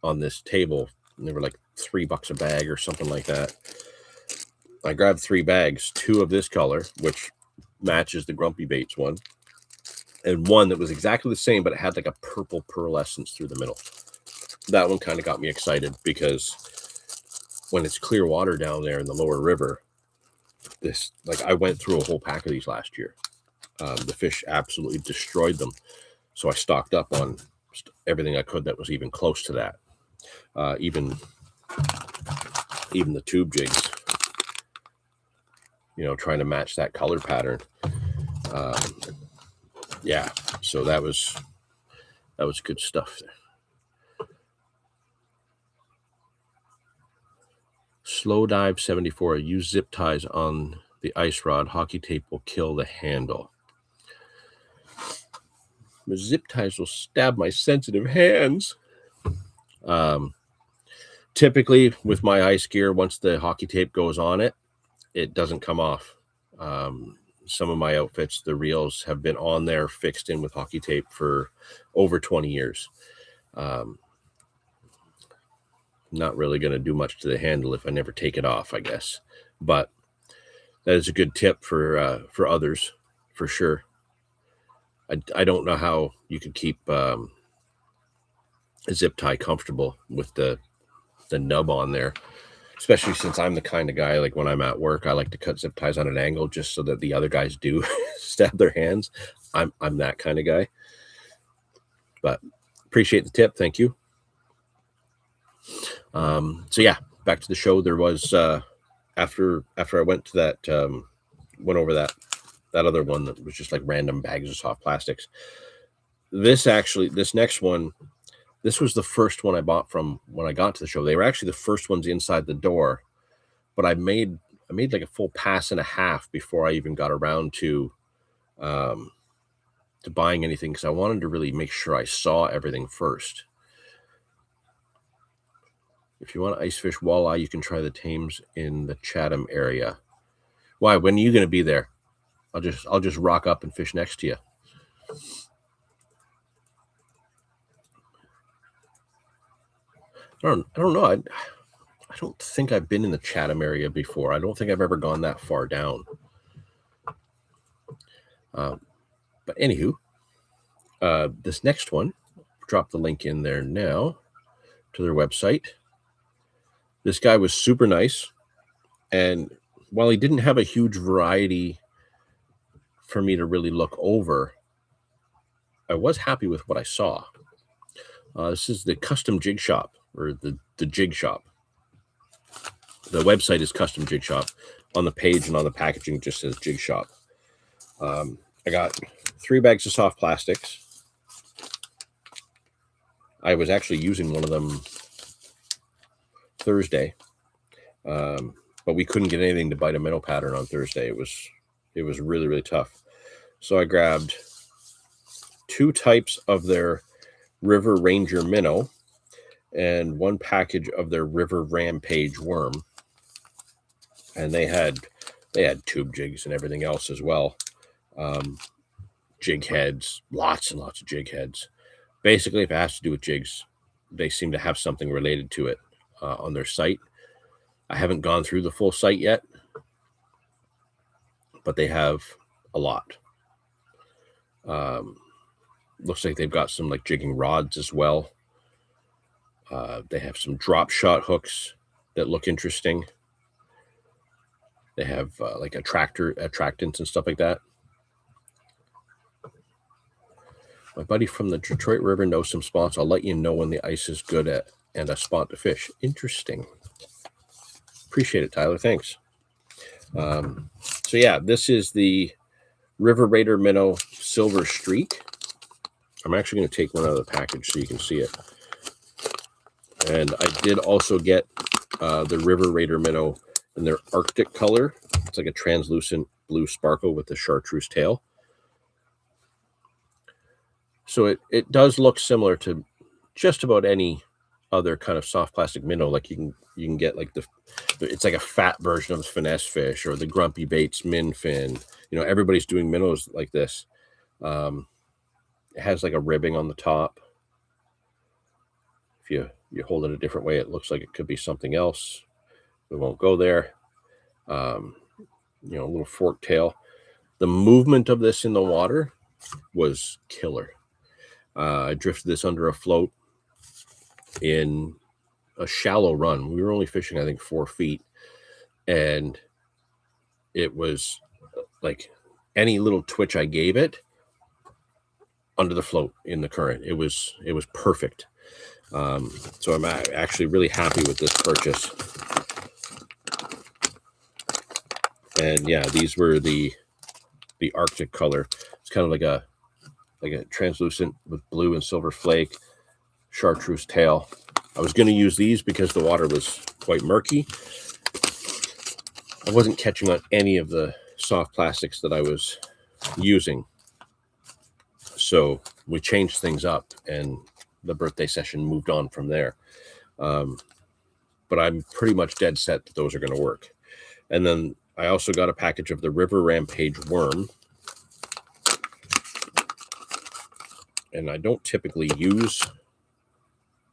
on this table, and they were like $3 a bag or something like that. I grabbed 3 bags, 2 of this color, which matches the Grumpy Baits one, and one that was exactly the same, but it had like a purple pearlescence through the middle. That one kind of got me excited because when it's clear water down there in the lower river, I went through a whole pack of these last year. The fish absolutely destroyed them. So I stocked up on everything I could that was even close to that. Even the tube jigs, trying to match that color pattern. Yeah, so that was good stuff there. Slow Dive 74. Use zip ties on the ice rod. Hockey tape will kill the handle. The zip ties will stab my sensitive hands. Typically, with my ice gear, once the hockey tape goes on it, it doesn't come off. Some of my outfits, the reels have been on there, fixed in with hockey tape for over 20 years. Not really going to do much to the handle if I never take it off, I guess. But that is a good tip for others, for sure. I don't know how you could keep a zip tie comfortable with the nub on there, especially since I'm the kind of guy, like when I'm at work, I like to cut zip ties on an angle just so that the other guys do stab their hands. I'm that kind of guy. But appreciate the tip. Thank you. So yeah, back to the show. There was after I went to that went over that other one that was just like random bags of soft plastics. This next one, this was the first one I bought from when I got to the show. They were actually the first ones inside the door, but I made like a full pass and a half before I even got around to buying anything, because I wanted to really make sure I saw everything first. If you want to ice fish walleye, you can try the Thames in the Chatham area. Why? When are you going to be there? I'll just rock up and fish next to you. I don't know. I don't think I've been in the Chatham area before. I don't think I've ever gone that far down. But anywho, this next one, drop the link in there now to their website. This guy was super nice, and while he didn't have a huge variety for me to really look over, I was happy with what I saw. This is the Custom Jig Shop, or the Jig Shop. The website is Custom Jig Shop. On the page and on the packaging just says Jig Shop. I got 3 bags of soft plastics. I was actually using one of them Thursday, but we couldn't get anything to bite a minnow pattern on Thursday. It was really, really tough. So I grabbed 2 types of their River Ranger minnow and 1 package of their River Rampage worm, and they had tube jigs and everything else as well. Jig heads, lots and lots of jig heads. Basically, if it has to do with jigs, they seem to have something related to it on their site. I haven't gone through the full site yet, but they have a lot. Looks like they've got some like jigging rods as well. They have some drop shot hooks that look interesting. They have like attractants and stuff like that. My buddy from the Detroit River knows some spots. I'll let you know when the ice is good and a spot to fish. Interesting. Appreciate it, Tyler. Thanks. So yeah, this is the River Raider Minnow Silver Streak. I'm actually going to take one out of the package so you can see it. And I did also get the River Raider Minnow and they're Arctic color. It's like a translucent blue sparkle with the chartreuse tail. So it does look similar to just about any other kind of soft plastic minnow. Like you can get like it's like a fat version of the finesse fish or the Grumpy Baits min fin. You know, everybody's doing minnows like this. It has like a ribbing on the top. If you hold it a different way, it looks like it could be something else. We won't go there. You know, a little fork tail. The movement of this in the water was killer. I drifted this under a float in a shallow run. We were only fishing, I think, 4 feet. And it was like any little twitch I gave it under the float in the current. It was perfect. So I'm actually really happy with this purchase. And yeah, these were the Arctic color. It's kind of like a translucent with blue and silver flake, chartreuse tail. I was going to use these because the water was quite murky. I wasn't catching on any of the soft plastics that I was using. So we changed things up and the birthday session moved on from there. But I'm pretty much dead set that those are going to work. And then I also got a package of the River Rampage worm. And I don't typically use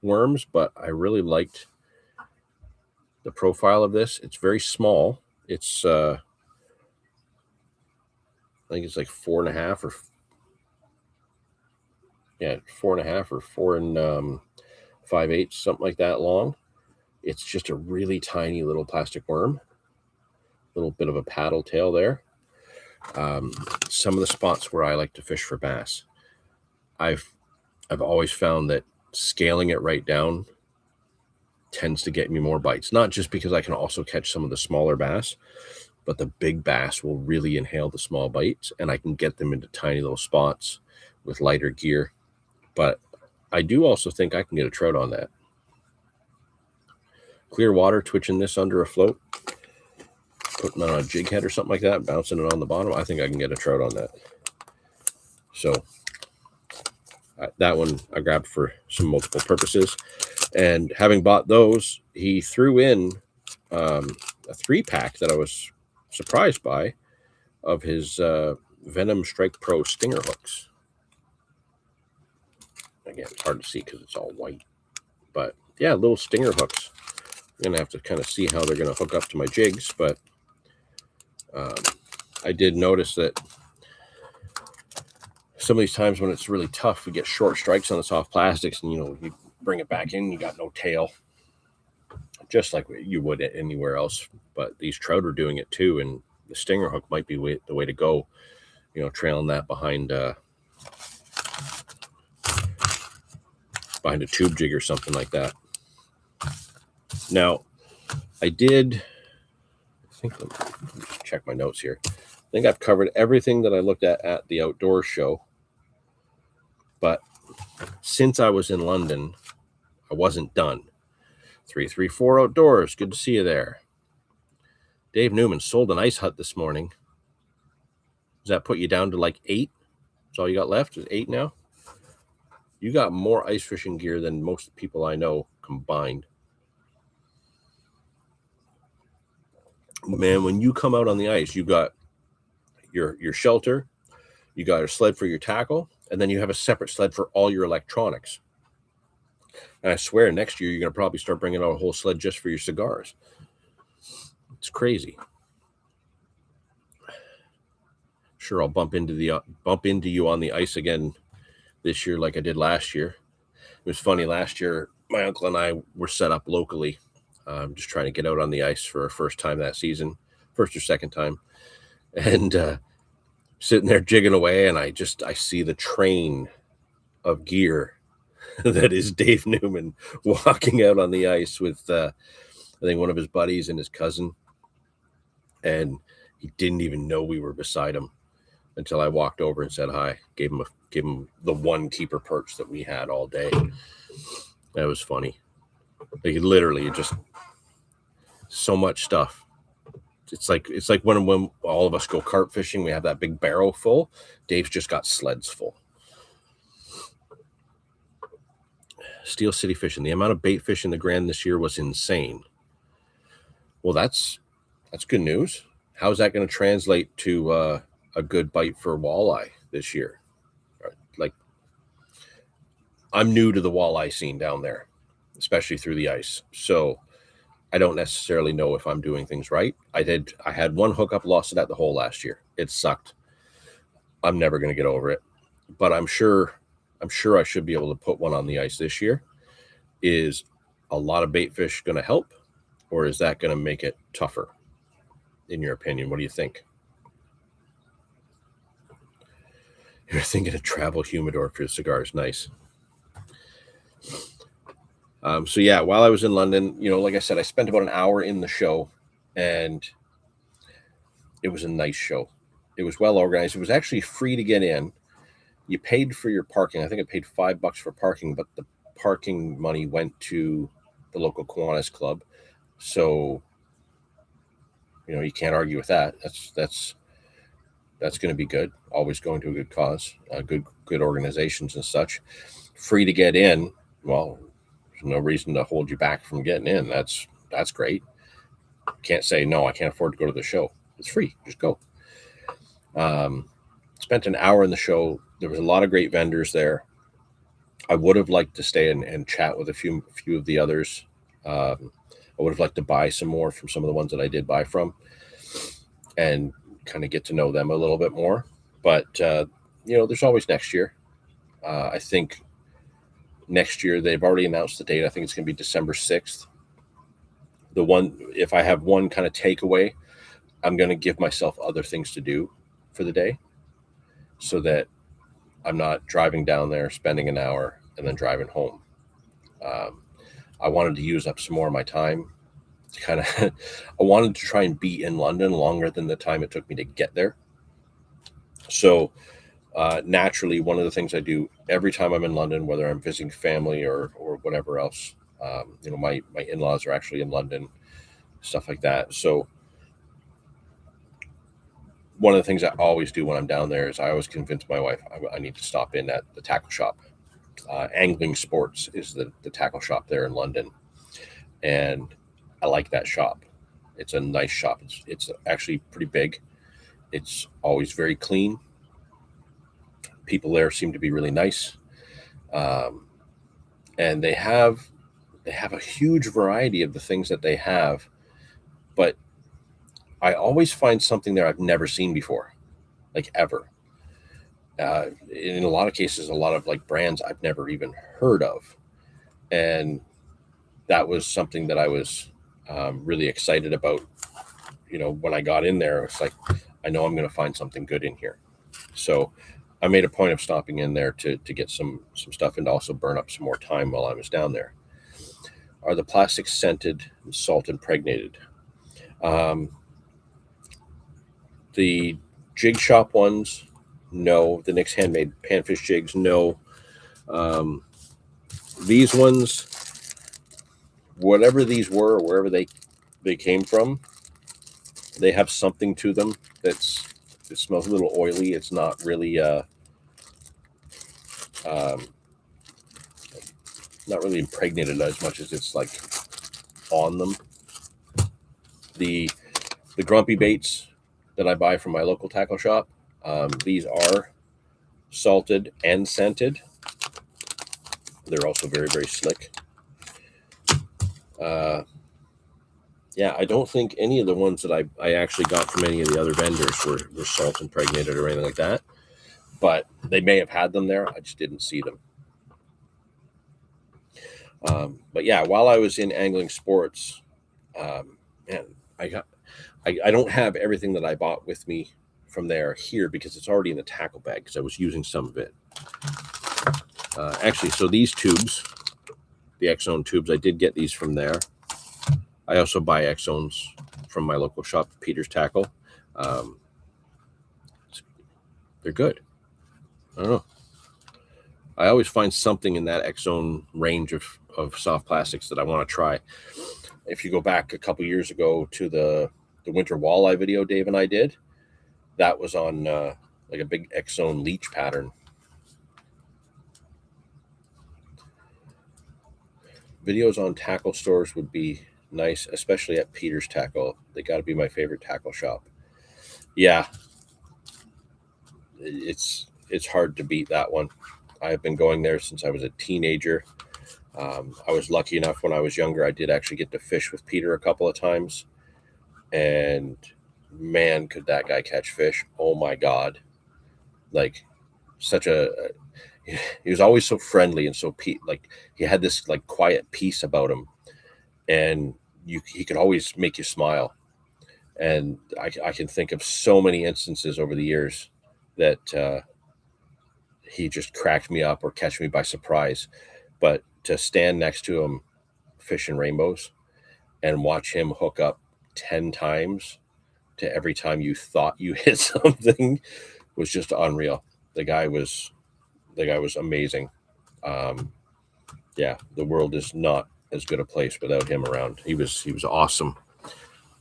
worms, but I really liked the profile of this. It's very small. It's I think it's like 4.5 or 4.5 or 4 5/8, something like that long. It's just a really tiny little plastic worm. A little bit of a paddle tail there. Some of the spots where I like to fish for bass, I've always found that scaling it right down tends to get me more bites. Not just because I can also catch some of the smaller bass, but the big bass will really inhale the small bites, and I can get them into tiny little spots with lighter gear. But I do also think I can get a trout on that. Clear water, twitching this under a float, putting on a jig head or something like that, bouncing it on the bottom. I think I can get a trout on that. So that one I grabbed for some multiple purposes. And having bought those, he threw in a 3-pack that I was surprised by of his Venom Strike Pro stinger hooks. Again, it's hard to see because it's all white. But yeah, little stinger hooks. I'm going to have to kind of see how they're going to hook up to my jigs. But I did notice that some of these times when it's really tough, we get short strikes on the soft plastics, and you bring it back in, you got no tail, just like you would anywhere else. But these trout are doing it too, and the stinger hook might be the way to go. Trailing that behind a tube jig or something like that. Now, let me just check my notes here. I think I've covered everything that I looked at the outdoor show. But since I was in London, I wasn't done. 334 Outdoors, good to see you there. Dave Newman sold an ice hut this morning. Does that put you down to like 8? That's all you got left? Is 8 now? You got more ice fishing gear than most people I know combined. Man, when you come out on the ice, you got your shelter, you got a sled for your tackle, and then you have a separate sled for all your electronics. And I swear next year you're going to probably start bringing out a whole sled just for your cigars. It's crazy. Sure, I'll bump into you on the ice again this year like I did last year. It was funny, last year my uncle and I were set up locally, just trying to get out on the ice for our first time that season, first or second time, and sitting there jigging away, and I see the train of gear that is Dave Newman walking out on the ice with I think one of his buddies and his cousin, and he didn't even know we were beside him until I walked over and said hi, gave him the one keeper perch that we had all day. That was funny. Like literally just so much stuff it's like when all of us go carp fishing, we have that big barrow full. Dave's just got sleds full. Steel City fishing. The amount of bait fish in the Grand this year was insane. Well, that's good news. How's that going to translate to a good bite for walleye this year? Like, I'm new to the walleye scene down there, especially through the ice. So I don't necessarily know if I'm doing things right. I had one hookup, lost it at the hole last year. It sucked. I'm never going to get over it, but I'm sure I should be able to put one on the ice this year. Is a lot of bait fish going to help, or is that going to make it tougher? In your opinion, what do you think? You're thinking of travel humidor for your cigars. Nice. So yeah, while I was in London, like I said, I spent about an hour in the show, and it was a nice show. It was well organized. It was actually free to get in. You paid for your parking. I think I paid $5 for parking, but the parking money went to the local Kiwanis Club. So, you can't argue with that. That's going to be good. Always going to a good cause, good organizations and such. Free to get in. Well, there's no reason to hold you back from getting in. That's great. Can't say no. I can't afford to go to the show. It's free. Just go. Spent an hour in the show. There was a lot of great vendors there. I would have liked to stay and chat with a few of the others. I would have liked to buy some more from some of the ones that I did buy from, and kind of get to know them a little bit more. But there's always next year. I think next year they've already announced the date. I think it's going to be December 6th. If I have one kind of takeaway, I'm going to give myself other things to do for the day, so that I'm not driving down there, spending an hour, and then driving home. I wanted to use up some more of my time. I wanted to try and be in London longer than the time it took me to get there. So naturally, one of the things I do every time I'm in London, whether I'm visiting family or whatever else, my in-laws are actually in London, stuff like that. So one of the things I always do when I'm down there is I always convince my wife I need to stop in at the tackle shop. Angling Sports is the tackle shop there in London, and I like that shop. It's a nice shop. It's actually pretty big. It's always very clean. People there seem to be really nice, and they have a huge variety of the things that they have, but I always find something there I've never seen before, like ever. In a lot of cases, a lot of like brands I've never even heard of. And that was something that I was really excited about. When I got in there, it's like, I know I'm going to find something good in here. So I made a point of stopping in there to get some stuff and to also burn up some more time while I was down there. Are the plastics scented and salt impregnated? The jig shop ones, no. The Nick's Handmade Panfish jigs, no. These ones, whatever these were, or wherever they came from, they have something to them it smells a little oily. It's not really not really impregnated as much as it's like on them. The grumpy baits that I buy from my local tackle shop, these are salted and scented. They're also very, very slick. Yeah, I don't think any of the ones that I actually got from any of the other vendors were salt impregnated or anything like that. But they may have had them there. I just didn't see them. But yeah, while I was in Angling Sports, man, I don't have everything that I bought with me from there here because it's already in the tackle bag because I was using some of it. Actually, so these tubes, the X-Zone tubes, I did get these from there. I also buy X-Zones from my local shop, Peter's Tackle. They're good. I don't know. I always find something in that X-Zone range of soft plastics that I want to try. If you go back a couple years ago to the winter walleye video Dave and I did, that was on like a big X-Zone leech pattern. Videos on tackle stores would be nice, especially at Peter's Tackle. They got to be my favorite tackle shop. Yeah, it's hard to beat that one. I've been going there since I was a teenager. I was lucky enough when I was younger, I did actually get to fish with Peter a couple of times. And man, could that guy catch fish. Oh my God. Like he was always so friendly and so like he had this like quiet peace about him, and he could always make you smile. And I can think of so many instances over the years that he just cracked me up or catch me by surprise. But to stand next to him fishing rainbows and watch him hook up 10 times to every time you thought you hit something was just unreal. The guy was amazing. Yeah, the world is not as good a place without him around. He was awesome.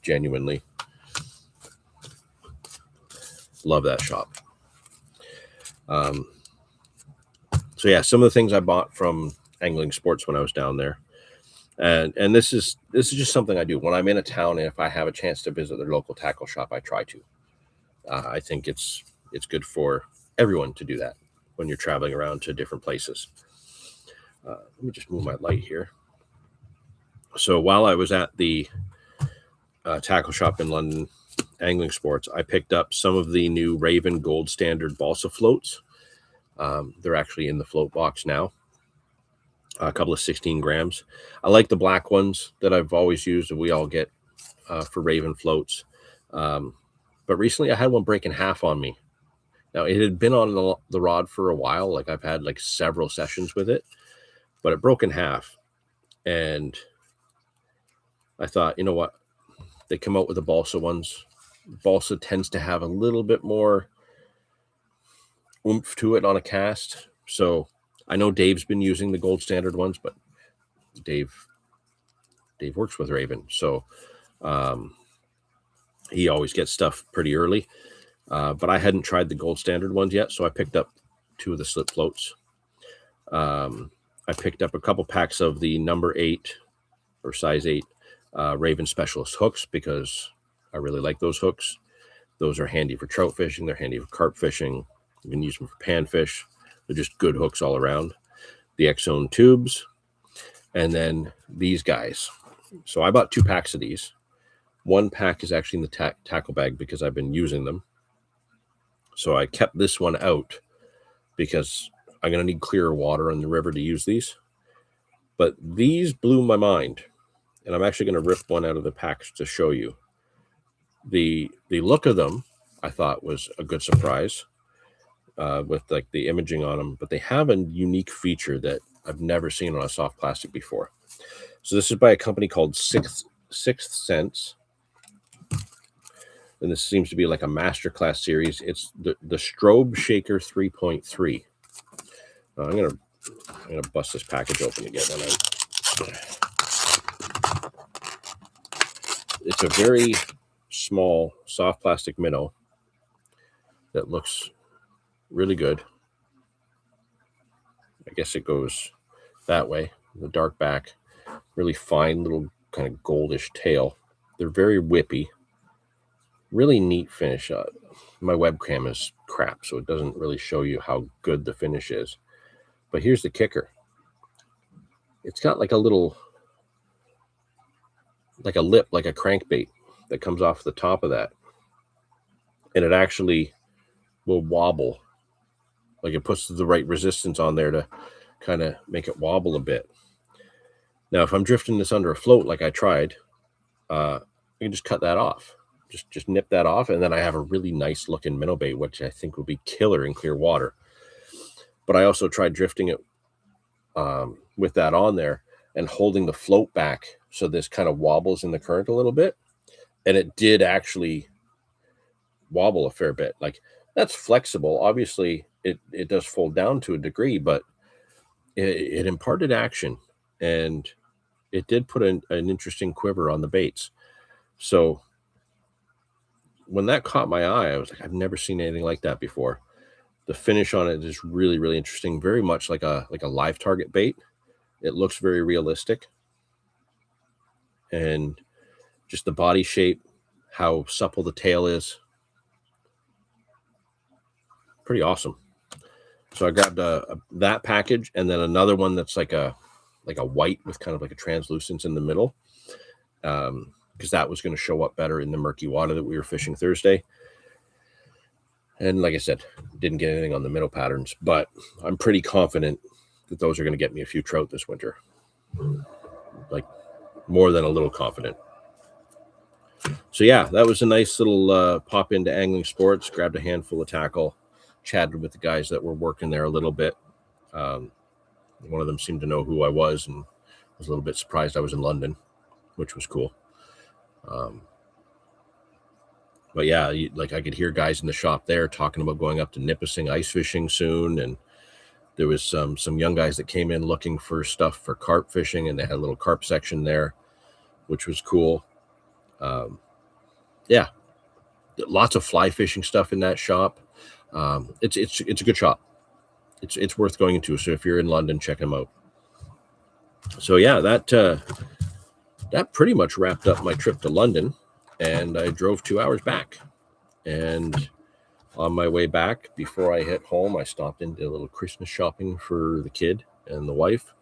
Genuinely. Love that shop. So yeah, some of the things I bought from Angling Sports when I was down there. And this is just something I do when I'm in a town, and if I have a chance to visit their local tackle shop, I try to. I think it's good for everyone to do that when you're traveling around to different places. Let me just move my light here. So while I was at the tackle shop in London, Angling Sports, I picked up some of the new Raven Gold Standard balsa floats. They're actually in the float box now. A couple of 16 grams. I like the black ones that I've always used, and we all get for Raven floats. But recently I had one break in half on me. Now, it had been on the rod for a while. Like I've had like several sessions with it, but it broke in half. And I thought, you know what? They come out with the balsa ones. Balsa tends to have a little bit more oomph to it on a cast. So I know Dave's been using the gold standard ones, but Dave works with Raven. So he always gets stuff pretty early. But I hadn't tried the gold standard ones yet, so I picked up 2 of the slip floats. I picked up a couple packs of the number 8 or size 8 Raven Specialist hooks because I really like those hooks. Those are handy for trout fishing. They're handy for carp fishing. You can use them for panfish. They're just good hooks all around. The X-Zone tubes, and then these guys. So I bought 2 packs of these. One pack is actually in the tackle bag because I've been using them. So I kept this one out because I'm going to need clearer water in the river to use these. But these blew my mind. And I'm actually going to rip one out of the package to show you. The look of them, I thought, was a good surprise with like the imaging on them. But they have a unique feature that I've never seen on a soft plastic before. So this is by a company called Sixth Sense. And this seems to be like a masterclass series. It's the Strobe Shaker 3.3. I'm gonna bust this package open again. It's a very small soft plastic minnow that looks really good. I guess it goes that way. The dark back, really fine little kind of goldish tail. They're very whippy. Really neat finish. My webcam is crap, so it doesn't really show you how good the finish is. But here's the kicker. It's got like a little, like a lip, like a crankbait that comes off the top of that. And it actually will wobble. Like it puts the right resistance on there to kind of make it wobble a bit. Now, if I'm drifting this under a float like I tried, I can just cut that off. Just nip that off, and then I have a really nice looking minnow bait, which I think would be killer in clear water. But I also tried drifting it with that on there and holding the float back so this kind of wobbles in the current a little bit. And it did actually wobble a fair bit. Like that's flexible. Obviously, it does fold down to a degree, but it imparted action, and it did put an interesting quiver on the baits. So when that caught my eye, I was like, I've never seen anything like that before. The finish on it is really, really interesting. Very much like a live target bait. It looks very realistic. And just the body shape, how supple the tail is. Pretty awesome. So I grabbed that package, and then another one that's like a white with kind of like a translucence in the middle, because that was going to show up better in the murky water that we were fishing Thursday. And like I said, didn't get anything on the minnow patterns, but I'm pretty confident that those are going to get me a few trout this winter. Like more than a little confident. So yeah, that was a nice little pop into angling sports. Grabbed a handful of tackle, chatted with the guys that were working there a little bit. One of them seemed to know who I was and was a little bit surprised I was in London, which was cool. But yeah, like I could hear guys in the shop there talking about going up to Nipissing ice fishing soon, and there was some young guys that came in looking for stuff for carp fishing, and they had a little carp section there, which was cool. Yeah, lots of fly fishing stuff in that shop. It's a good shop. It's worth going into. So if you're in London, check them out. So yeah, that pretty much wrapped up my trip to London, and I drove 2 hours back. And on my way back, before I hit home, I stopped and did a little Christmas shopping for the kid and the wife.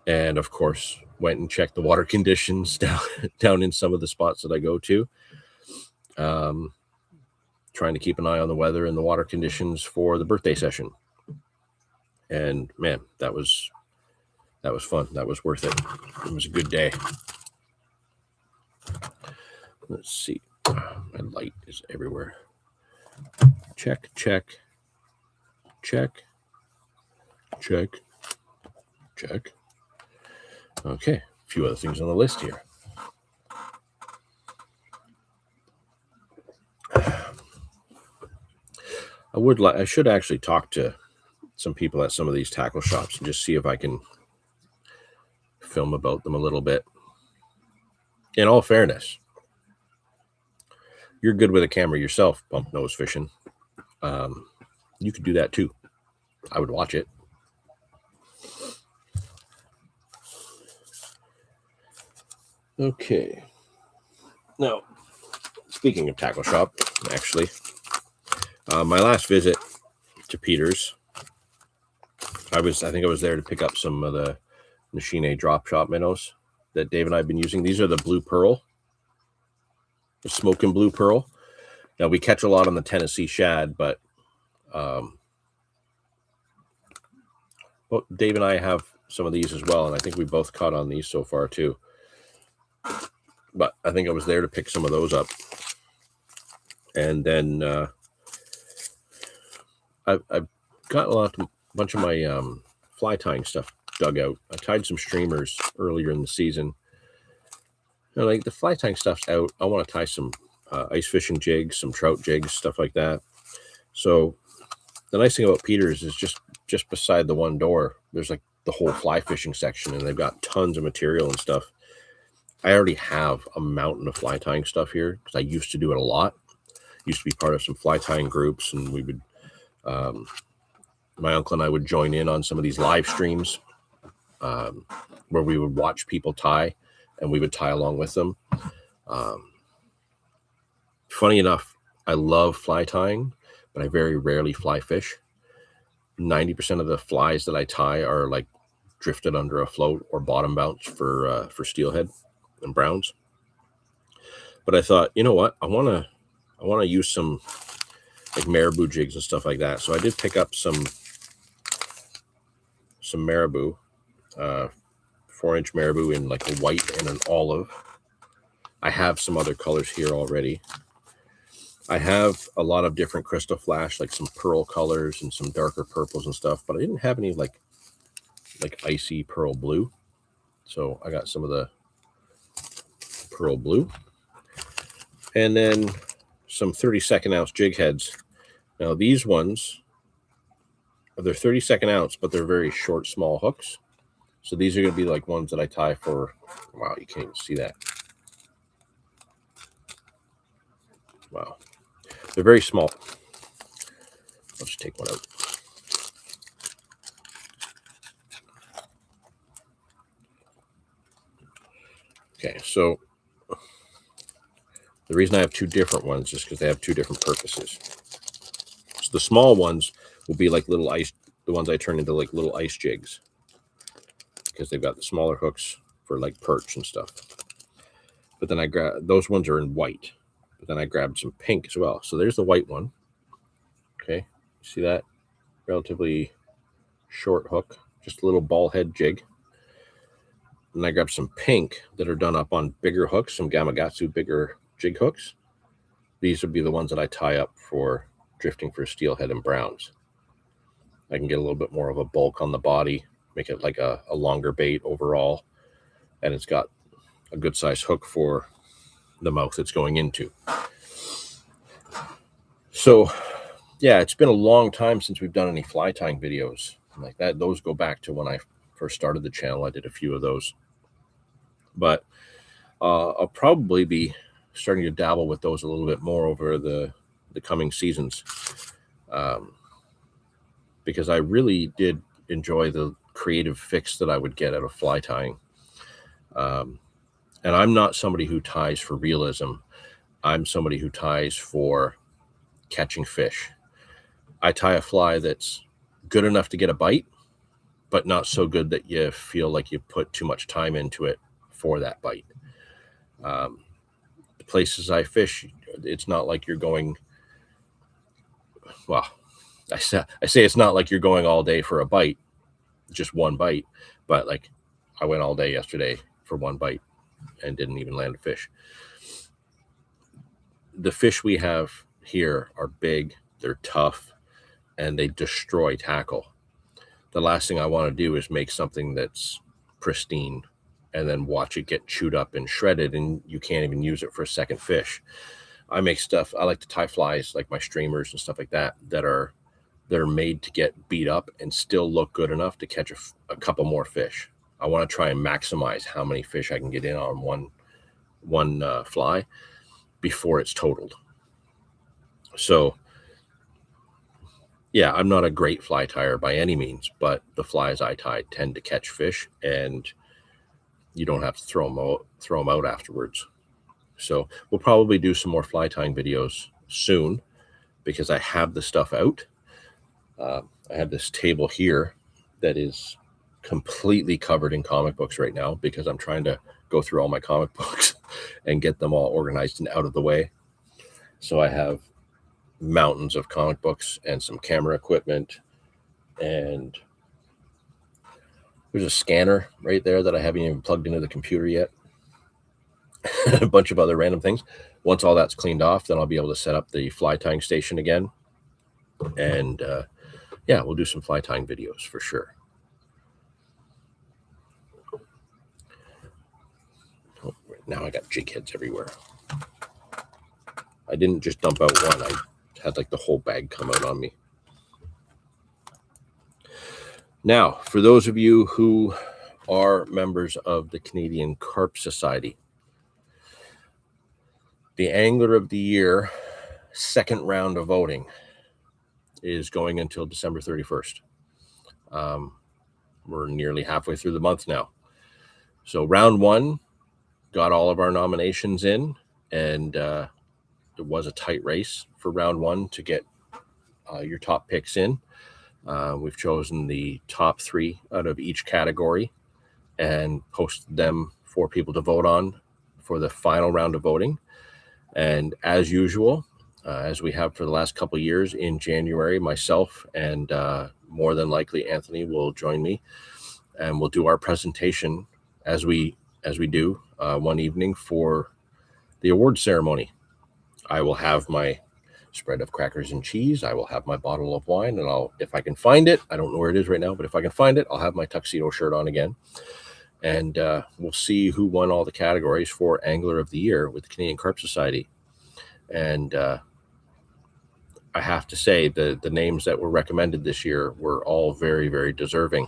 And of course, went and checked the water conditions down in some of the spots that I go to. Trying to keep an eye on the weather and the water conditions for the birthday session. And man, that was fun. That was worth it. It was a good day. Let's see. My light is everywhere. Check. Okay, a few other things on the list here. I should actually talk to some people at some of these tackle shops and just see if I can film about them a little bit. In all fairness, you're good with a camera yourself, bump nose fishing. You could do that too. I would watch it. Okay. Now, speaking of tackle shop, actually, my last visit to Peter's, I think I was there to pick up some of the Machine drop shot minnows that Dave and I have been using. These are the blue pearl, the smoking blue pearl. Now we catch a lot on the Tennessee shad, but well, Dave and I have some of these as well, and I think we both caught on these so far too. But I think I was there to pick some of those up, and then I've got a bunch of my fly tying stuff dug out. I tied some streamers earlier in the season. And like the fly tying stuff's out. I want to tie some ice fishing jigs, some trout jigs, stuff like that. So the nice thing about Peter's is just beside the one door, there's like the whole fly fishing section, and they've got tons of material and stuff. I already have a mountain of fly tying stuff here because I used to do it a lot. Used to be part of some fly tying groups, and we would, my uncle and I would join in on some of these live streams where we would watch people tie, and we would tie along with them. Funny enough, I love fly tying, but I very rarely fly fish. 90% of the flies that I tie are like drifted under a float or bottom bounce for steelhead and browns. But I thought, you know what? I want to use some like marabou jigs and stuff like that. So I did pick up some marabou, 4-inch marabou in like a white and an olive. I have some other colors here already. I have a lot of different crystal flash, like some pearl colors and some darker purples and stuff, but I didn't have any like icy pearl blue. So I got some of the pearl blue. And then some 32nd ounce jig heads. Now these ones, they're 32nd ounce, but they're very short, small hooks. So these are going to be like ones that I tie for, wow, you can't even see that. Wow. They're very small. I'll just take one out. Okay, so the reason I have two different ones is because they have two different purposes. So the small ones will be like little ice, the ones I turn into like little ice jigs, because they've got the smaller hooks for like perch and stuff. But then I grab, those ones are in white, but then I grabbed some pink as well. So there's the white one. Okay, see that? Relatively short hook, just a little ball head jig. And I grabbed some pink that are done up on bigger hooks, some Gamakatsu bigger jig hooks. These would be the ones that I tie up for drifting for steelhead and browns. I can get a little bit more of a bulk on the body, make it like a longer bait overall, and it's got a good size hook for the mouth it's going into. So yeah, it's been a long time since we've done any fly tying videos like that. Those go back to when I first started the channel. I did a few of those, but I'll probably be starting to dabble with those a little bit more over the coming seasons, because I really did enjoy the creative fix that I would get out of fly tying. And I'm not somebody who ties for realism. I'm somebody who ties for catching fish. I tie a fly that's good enough to get a bite, but not so good that you feel like you put too much time into it for that bite. The places I fish, it's not like you're going, well, I say it's not like you're going all day for a bite, just one bite, but like I went all day yesterday for one bite and didn't even land a fish. The fish we have here are big, they're tough, and they destroy tackle. The last thing I want to do is make something that's pristine and then watch it get chewed up and shredded and you can't even use it for a second fish. I make stuff, I like to tie flies like my streamers and stuff like that that are made to get beat up and still look good enough to catch a couple more fish. I want to try and maximize how many fish I can get in on one fly before it's totaled. So yeah, I'm not a great fly tyer by any means, but the flies I tie tend to catch fish and you don't have to throw them out afterwards. So we'll probably do some more fly tying videos soon because I have the stuff out. I have this table here that is completely covered in comic books right now because I'm trying to go through all my comic books and get them all organized and out of the way. So I have mountains of comic books and some camera equipment, and there's a scanner right there that I haven't even plugged into the computer yet. A bunch of other random things. Once all that's cleaned off, then I'll be able to set up the fly tying station again, and yeah, we'll do some fly tying videos for sure. Oh, now I got jig heads everywhere. I didn't just dump out one. I had like the whole bag come out on me. Now, for those of you who are members of the Canadian Carp Society, the Angler of the Year second round of voting is going until December 31st. We're nearly halfway through the month now. So round one got all of our nominations in, and it was a tight race for round one to get your top picks in. We've chosen the top 3 out of each category and posted them for people to vote on for the final round of voting. And as usual, as we have for the last couple of years, in January, myself and more than likely Anthony will join me, and we'll do our presentation as we do one evening for the award ceremony. I will have my spread of crackers and cheese. I will have my bottle of wine, and if I can find it, I don't know where it is right now, but if I can find it, I'll have my tuxedo shirt on again. And we'll see who won all the categories for Angler of the Year with the Canadian Carp Society. And I have to say the names that were recommended this year were all very, very deserving.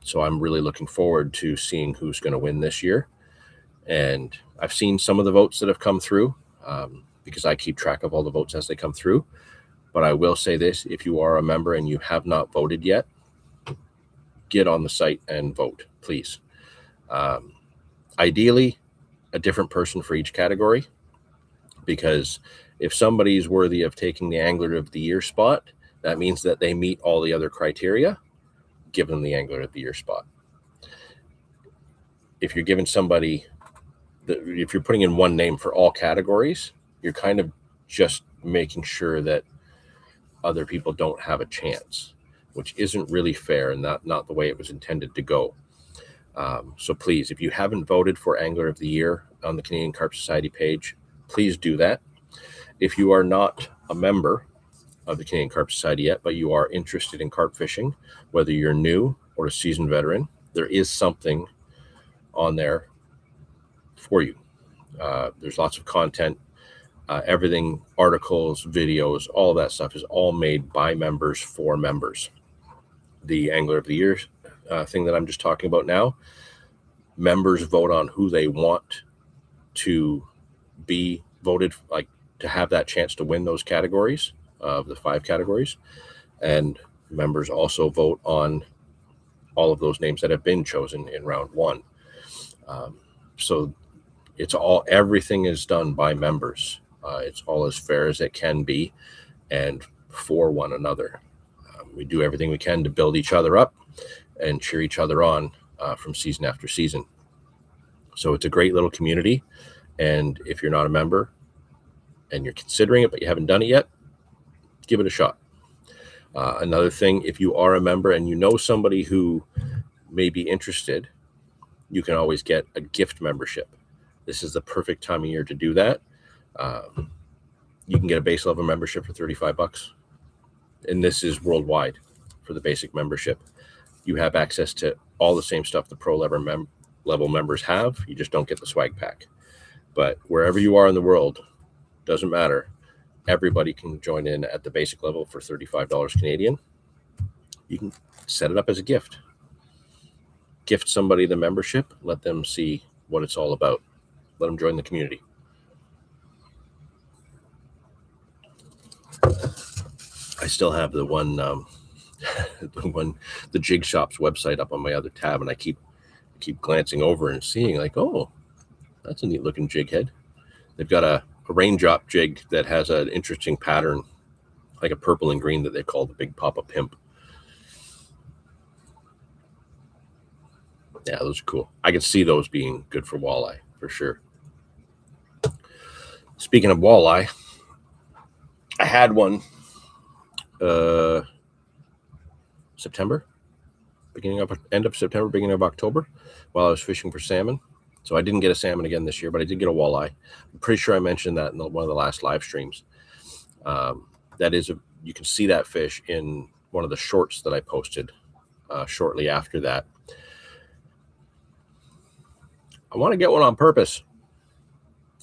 So I'm really looking forward to seeing who's going to win this year. And I've seen some of the votes that have come through. because I keep track of all the votes as they come through. But I will say this, if you are a member and you have not voted yet, get on the site and vote, please. Ideally, a different person for each category, because if somebody's worthy of taking the Angler of the Year spot, that means that they meet all the other criteria. Give them the Angler of the Year spot. If you're giving somebody, if you're putting in one name for all categories, you're kind of just making sure that other people don't have a chance, which isn't really fair and not the way it was intended to go. So please, if you haven't voted for Angler of the Year on the Canadian Carp Society page, please do that. If you are not a member of the Canadian Carp Society yet, but you are interested in carp fishing, whether you're new or a seasoned veteran, there is something on there for you. There's lots of content, everything, articles, videos, all that stuff is all made by members for members. The Angler of the Year thing that I'm just talking about now, members vote on who they want to be voted, like to have that chance to win those categories of the 5 categories. And members also vote on all of those names that have been chosen in round 1. So it's everything is done by members. It's all as fair as it can be and for one another. We do everything we can to build each other up and cheer each other on from season after season. So it's a great little community. And if you're not a member and you're considering it, but you haven't done it yet, give it a shot. Another thing, if you are a member and you know somebody who may be interested, you can always get a gift membership. This is the perfect time of year to do that. You can get a base level membership for $35. And this is worldwide for the basic membership. You have access to all the same stuff the pro level members have. You just don't get the swag pack. But wherever you are in the world, doesn't matter. Everybody can join in at the basic level for $35 Canadian. You can set it up as a gift. Gift somebody the membership. Let them see what it's all about. Let them join the community. I still have the one, the Jig Shop's website up on my other tab, and I keep glancing over and seeing like, oh, that's a neat looking jig head. They've got a raindrop jig that has an interesting pattern, like a purple and green that they call the Big Papa Pimp. Yeah, those are cool. I can see those being good for walleye for sure. Speaking of walleye, I had one September, end of September, beginning of October, while I was fishing for salmon. So I didn't get a salmon again this year, but I did get a walleye. I'm pretty sure I mentioned that in one of the last live streams. You can see that fish in one of the shorts that I posted shortly after that. I want to get one on purpose.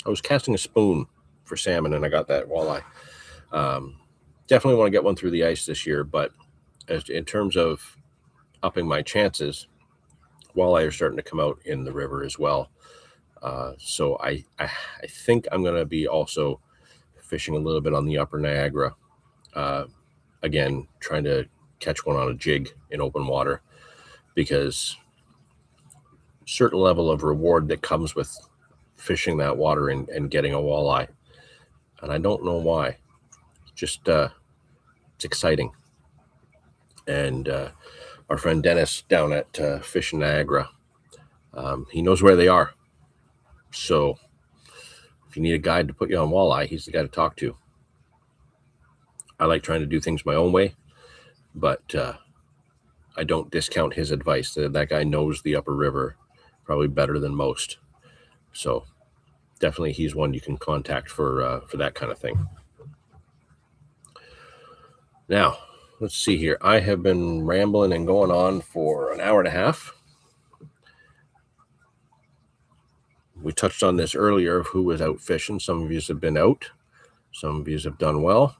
I was casting a spoon for salmon and I got that walleye. Definitely want to get one through the ice this year, but in terms of upping my chances, walleye are starting to come out in the river as well. So I think I'm going to be also fishing a little bit on the upper Niagara. Again, trying to catch one on a jig in open water, because certain level of reward that comes with fishing that water and getting a walleye. And I don't know why. Just it's exciting. And our friend Dennis down at Fish in Niagara, he knows where they are. So if you need a guide to put you on walleye, he's the guy to talk to. I like trying to do things my own way, but I don't discount his advice. That guy knows the upper river probably better than most. So definitely he's one you can contact for that kind of thing. Now, let's see here. I have been rambling and going on for an hour and a half. We touched on this earlier of who was out fishing. Some of you have been out. Some of you have done well.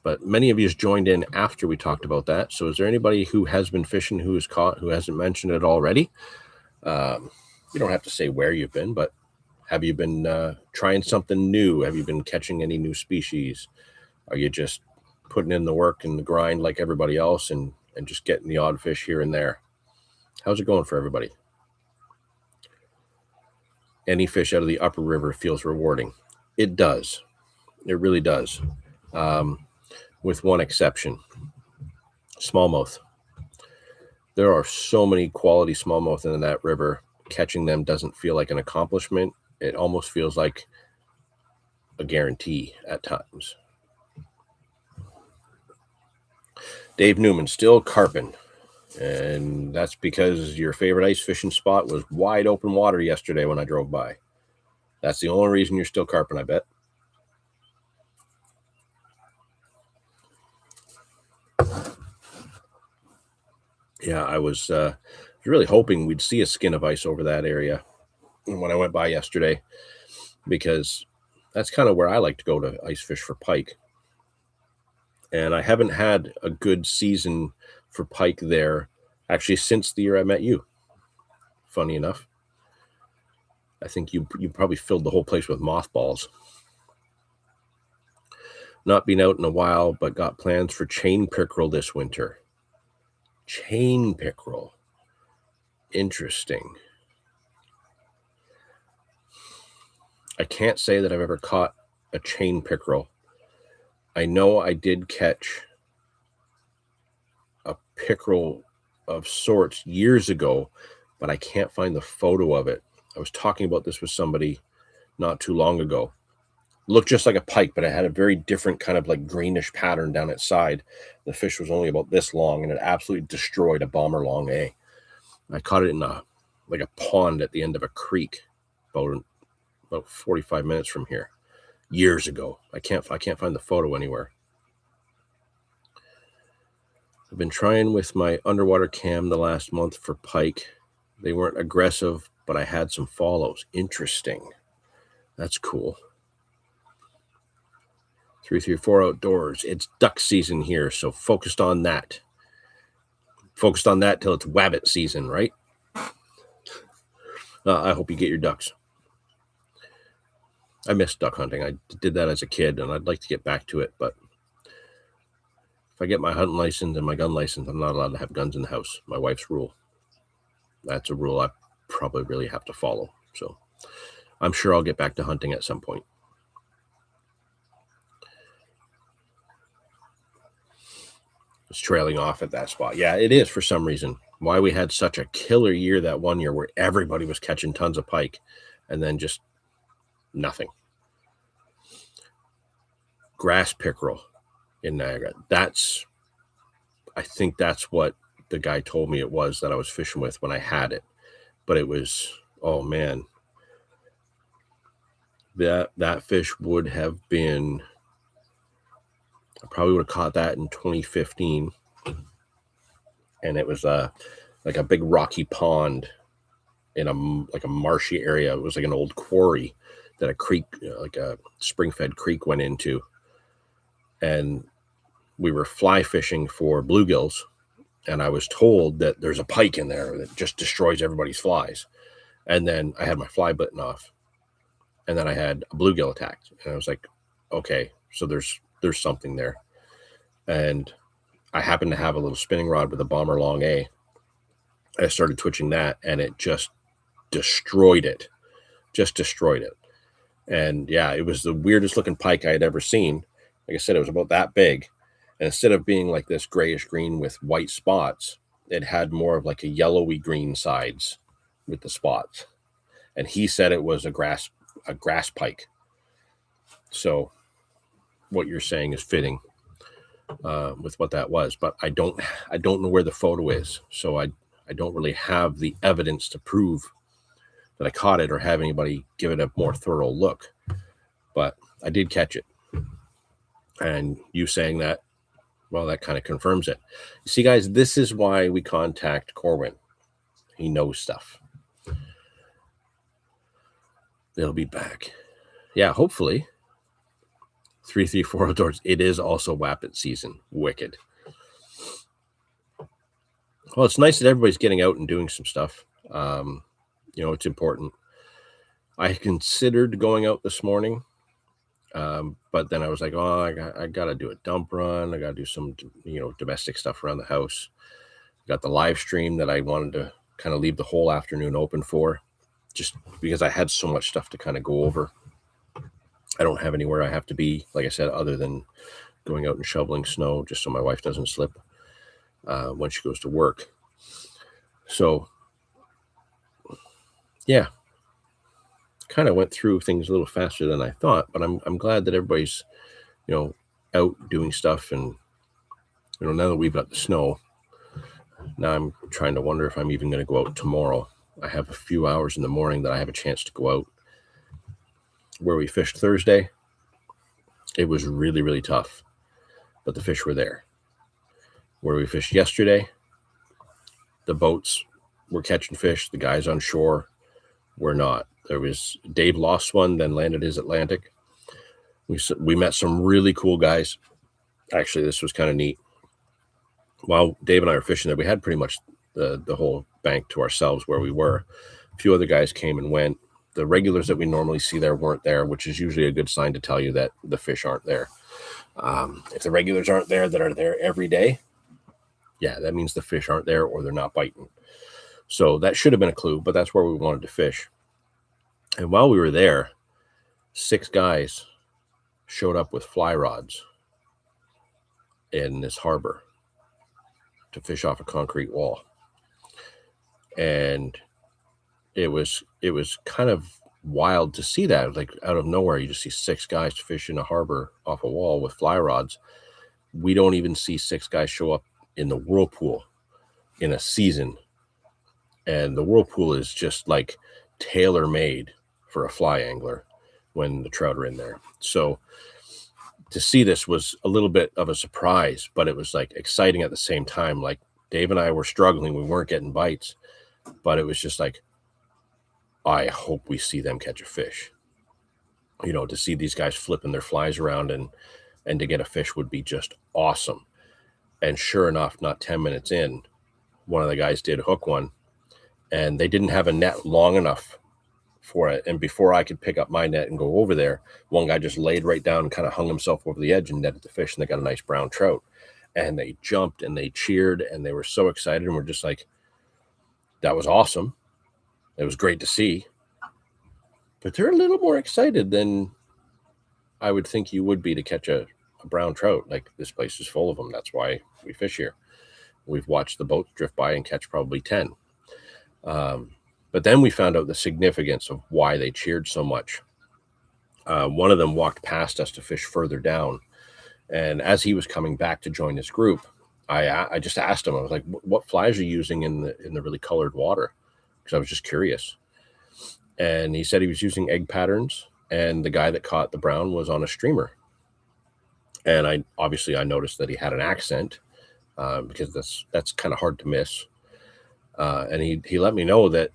But many of you joined in after we talked about that. So is there anybody who has been fishing, who has caught, who hasn't mentioned it already? You don't have to say where you've been, but Have you been trying something new? Have you been catching any new species? Are you just putting in the work and the grind like everybody else and just getting the odd fish here and there? How's it going for everybody? Any fish out of the upper river feels rewarding. It does. It really does. With one exception, smallmouth. There are so many quality smallmouth in that river. Catching them doesn't feel like an accomplishment. It almost feels like a guarantee at times. Dave Newman, still carping. And that's because your favorite ice fishing spot was wide open water yesterday when I drove by. That's the only reason you're still carping, I bet. Yeah, I was really hoping we'd see a skin of ice over that area when I went by yesterday, because that's kind of where I like to go to ice fish for pike. And I haven't had a good season for pike there actually since the year I met you. Funny enough. I think you probably filled the whole place with mothballs. Not been out in a while, but got plans for chain pickerel this winter. Chain pickerel. Interesting. I can't say that I've ever caught a chain pickerel. I know I did catch a pickerel of sorts years ago, but I can't find the photo of it. I was talking about this with somebody not too long ago. Looked just like a pike, but it had a very different kind of like greenish pattern down its side. The fish was only about this long, and it absolutely destroyed a bomber long A. I caught it in a pond at the end of a creek, about 45 minutes from here, years ago. I can't find the photo anywhere. I've been trying with my underwater cam the last month for pike. They weren't aggressive, but I had some follows. Interesting. That's cool. 334 outdoors. It's duck season here, so focused on that. Focused on that till it's wabbit season, right? I hope you get your ducks. I miss duck hunting. I did that as a kid, and I'd like to get back to it, but if I get my hunting license and my gun license, I'm not allowed to have guns in the house. My wife's rule. That's a rule I probably really have to follow. So I'm sure I'll get back to hunting at some point. It's trailing off at that spot. Yeah, it is for some reason. Why we had such a killer year that one year where everybody was catching tons of pike and then just nothing. Grass pickerel in Niagara. I think that's what the guy told me it was that I was fishing with when I had it. But it was, oh man, that fish would have been, I probably would have caught that in 2015. And it was like a big rocky pond in a marshy area. It was like an old quarry that a creek, like a spring-fed creek, went into. And we were fly fishing for bluegills, and I was told that there's a pike in there that just destroys everybody's flies. And then I had my fly bitten off, and then I had a bluegill attacked, and I was like, okay, so there's something there. And I happened to have a little spinning rod with a bomber long A. I started twitching that, and it just destroyed it. And yeah, it was the weirdest looking pike I had ever seen. Like I said, it was about that big. And instead of being like this grayish green with white spots, it had more of like a yellowy green sides with the spots. And he said it was a grass pike. So what you're saying is fitting with what that was. But I don't know where the photo is. So I don't really have the evidence to prove that I caught it or have anybody give it a more thorough look. But I did catch it. And you saying that, well, that kind of confirms it. You see, guys, this is why we contact Corwin. He knows stuff. They'll be back. Yeah, hopefully. 334 outdoors. It is also wappet season. Wicked. Well, it's nice that everybody's getting out and doing some stuff. It's important. I considered going out this morning, but then I was like, oh, I got to do a dump run. I got to do some, domestic stuff around the house. Got the live stream that I wanted to kind of leave the whole afternoon open for, just because I had so much stuff to kind of go over. I don't have anywhere I have to be, like I said, other than going out and shoveling snow, just so my wife doesn't slip when she goes to work. So, yeah, kind of went through things a little faster than I thought, but I'm glad that everybody's, out doing stuff. And, now that we've got the snow, now I'm trying to wonder if I'm even going to go out tomorrow. I have a few hours in the morning that I have a chance to go out. Where we fished Thursday, it was really, really tough, but the fish were there. Where we fished yesterday, the boats were catching fish. The guys on shore were not. Dave lost one, then landed his Atlantic. We met some really cool guys. Actually, this was kind of neat. While Dave and I were fishing there, we had pretty much the whole bank to ourselves where we were. A few other guys came and went. The regulars that we normally see there weren't there, which is usually a good sign to tell you that the fish aren't there. If the regulars aren't there that are there every day, yeah, that means the fish aren't there or they're not biting. So that should have been a clue, but that's where we wanted to fish. And while we were there, 6 guys showed up with fly rods in this harbor to fish off a concrete wall. And it was kind of wild to see that. Like, out of nowhere, you just see 6 guys fish in a harbor off a wall with fly rods. We don't even see 6 guys show up in the whirlpool in a season. And the whirlpool is just like tailor-made for a fly angler when the trout are in there. So to see this was a little bit of a surprise, but it was like exciting at the same time. Like, Dave and I were struggling. We weren't getting bites, but it was just like, I hope we see them catch a fish. To see these guys flipping their flies around and to get a fish would be just awesome. And sure enough, not 10 minutes in, one of the guys did hook one, and they didn't have a net long enough for it. And before I could pick up my net and go over there, one guy just laid right down and kind of hung himself over the edge and netted the fish, and they got a nice brown trout. And they jumped and they cheered and they were so excited, and we're just like, that was awesome. It was great to see. But they're a little more excited than I would think you would be to catch a brown trout. Like, this place is full of them. That's why we fish here. We've watched the boats drift by and catch probably 10. But then we found out the significance of why they cheered so much. One of them walked past us to fish further down. And as he was coming back to join his group, I just asked him, I was like, what flies are you using in the really colored water? Because I was just curious. And he said he was using egg patterns, and the guy that caught the brown was on a streamer. And I noticed that he had an accent, because that's kind of hard to miss. And he let me know that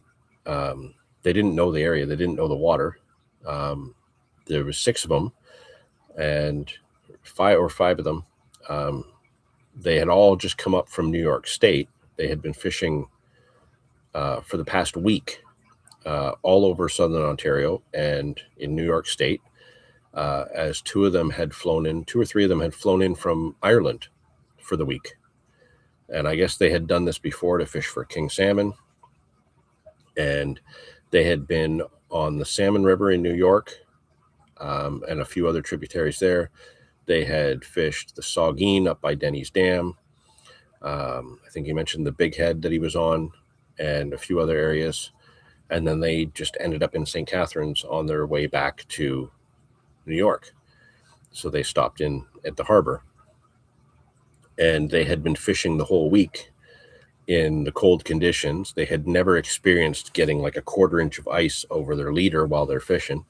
they didn't know the area, they didn't know the water. There was 6 of them, and 5 of them, they had all just come up from New York State. They had been fishing for the past week all over southern Ontario and in New York State, as 2 or 3 of them had flown in from Ireland for the week. And I guess they had done this before to fish for king salmon. And they had been on the Salmon River in New York, and a few other tributaries there. They had fished the Saugeen up by Denny's Dam. I think he mentioned the Big Head that he was on, and a few other areas. And then they just ended up in St. Catharines on their way back to New York. So they stopped in at the harbor. And they had been fishing the whole week in the cold conditions. They had never experienced getting like a 1/4 inch of ice over their leader while they're fishing.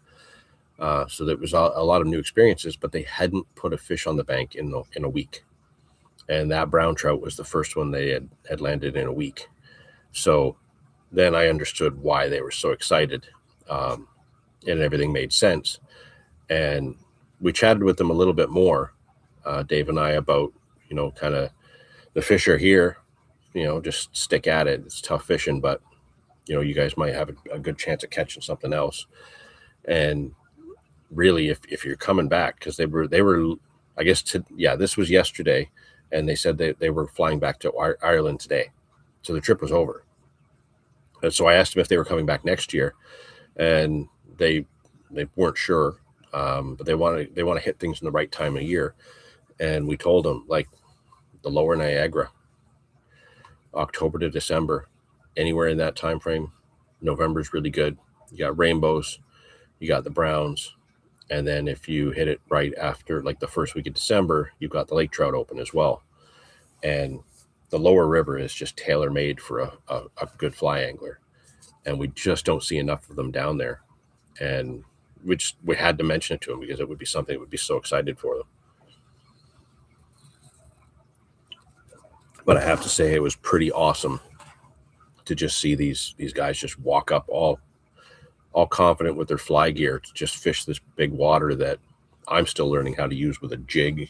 So there was a lot of new experiences, but they hadn't put a fish on the bank in a week. And that brown trout was the first one they had landed in a week. So then I understood why they were so excited, and everything made sense. And we chatted with them a little bit more, Dave and I, about, kind of the fish are here, just stick at it. It's tough fishing, but, you guys might have a good chance of catching something else. And really, if you're coming back, because they were, I guess, this was yesterday, and they said they were flying back to Ireland today. So the trip was over. And so I asked them if they were coming back next year, and they weren't sure, but they want to hit things in the right time of year. And we told them, like, the lower Niagara, October to December, anywhere in that time frame. November's really good. You got rainbows, you got the browns, and then if you hit it right after, like, the first week of December, you've got the lake trout open as well. And the lower river is just tailor-made for a good fly angler, and we just don't see enough of them down there. And we had to mention it to them because it would be something that would be so excited for them. But I have to say, it was pretty awesome to just see these guys just walk up all confident with their fly gear to just fish this big water that I'm still learning how to use with a jig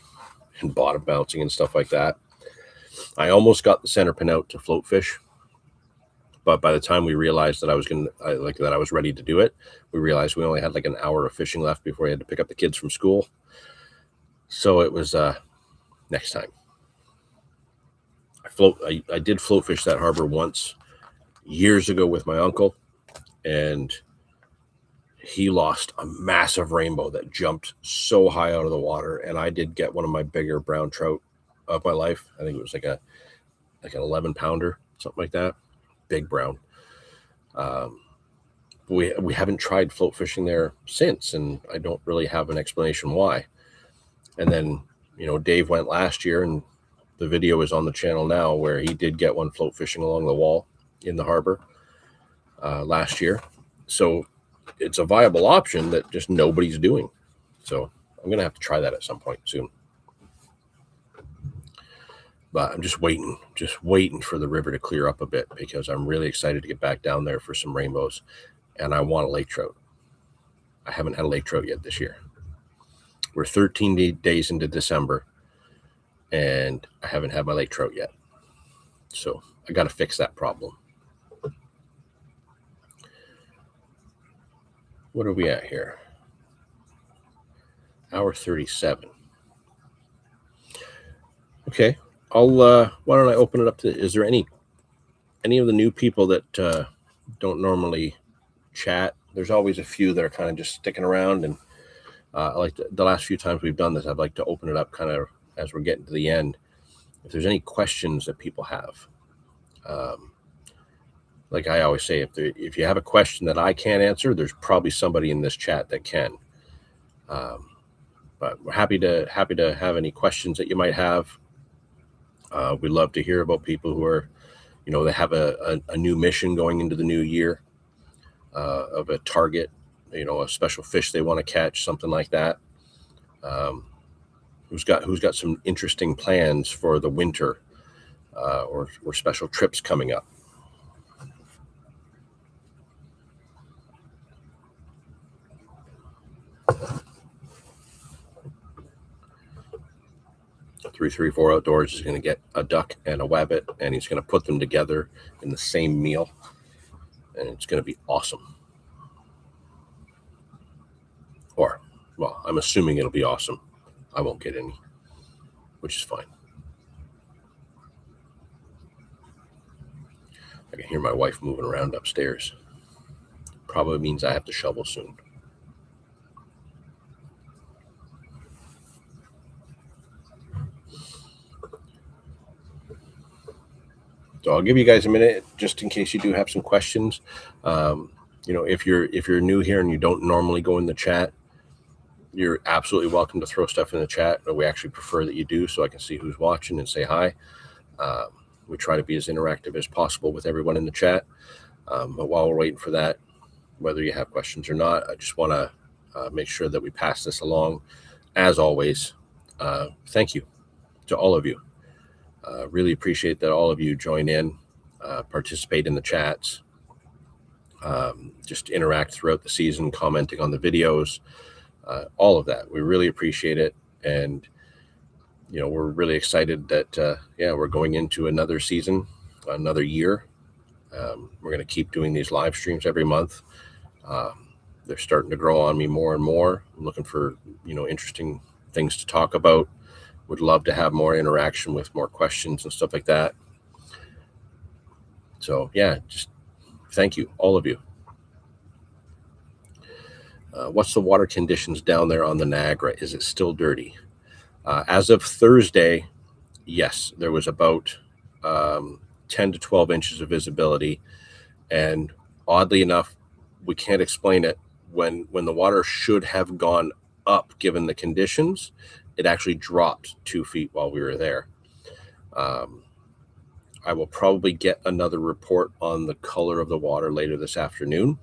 and bottom bouncing and stuff like that. I almost got the center pin out to float fish, but by the time we realized that I was ready to do it, we realized we only had like an hour of fishing left before we had to pick up the kids from school. So it was next time. I did float fish that harbor once years ago with my uncle, and he lost a massive rainbow that jumped so high out of the water. And I did get one of my bigger brown trout of my life. I think it was like an 11 pounder, something like that. Big brown. We haven't tried float fishing there since, and I don't really have an explanation why. And then, Dave went last year, and the video is on the channel now, where he did get one float fishing along the wall in the harbor last year. So it's a viable option that just nobody's doing. So I'm going to have to try that at some point soon. But I'm just waiting for the river to clear up a bit, because I'm really excited to get back down there for some rainbows, and I want a lake trout. I haven't had a lake trout yet this year. We're 13 days into December, and I haven't had my lake trout yet. So I got to fix that problem. What are we at here? Hour 37. Okay. Why don't I open it up to, is there any of the new people that don't normally chat? There's always a few that are kind of just sticking around, and I like the last few times we've done this, I'd like to open it up kind of as we're getting to the end. If there's any questions that people have, like I always say, if you have a question that I can't answer, there's probably somebody in this chat that can. But we're happy to have any questions that you might have. We love to hear about people who are, they have a new mission going into the new year, of a target, a special fish they want to catch, something like that. Who's got some interesting plans for the winter, or special trips coming up. .334 Outdoors is going to get a duck and a wabbit, and he's going to put them together in the same meal, and it's going to be awesome. Or, well, I'm assuming it'll be awesome. I won't get any, which is fine. I can hear my wife moving around upstairs. Probably means I have to shovel soon. So I'll give you guys a minute just in case you do have some questions. If you're new here and you don't normally go in the chat, you're absolutely welcome to throw stuff in the chat. But we actually prefer that you do, so I can see who's watching and say hi. We try to be as interactive as possible with everyone in the chat. But while we're waiting for that, whether you have questions or not, I just want to make sure that we pass this along. As always, thank you to all of you. Really appreciate that all of you join in, participate in the chats, just interact throughout the season, commenting on the videos, all of that. We really appreciate it. And, we're really excited that, we're going into another season, another year. We're going to keep doing these live streams every month. They're starting to grow on me more and more. I'm looking for, interesting things to talk about. Would love to have more interaction with more questions and stuff like that. So yeah, just thank you, all of you. What's the water conditions down there on the Niagara? Is it still dirty? As of Thursday, yes, there was about 10 to 12 inches of visibility. And oddly enough, we can't explain it. When the water should have gone up, given the conditions, it actually dropped 2 feet while we were there. I will probably get another report on the color of the water later this afternoon,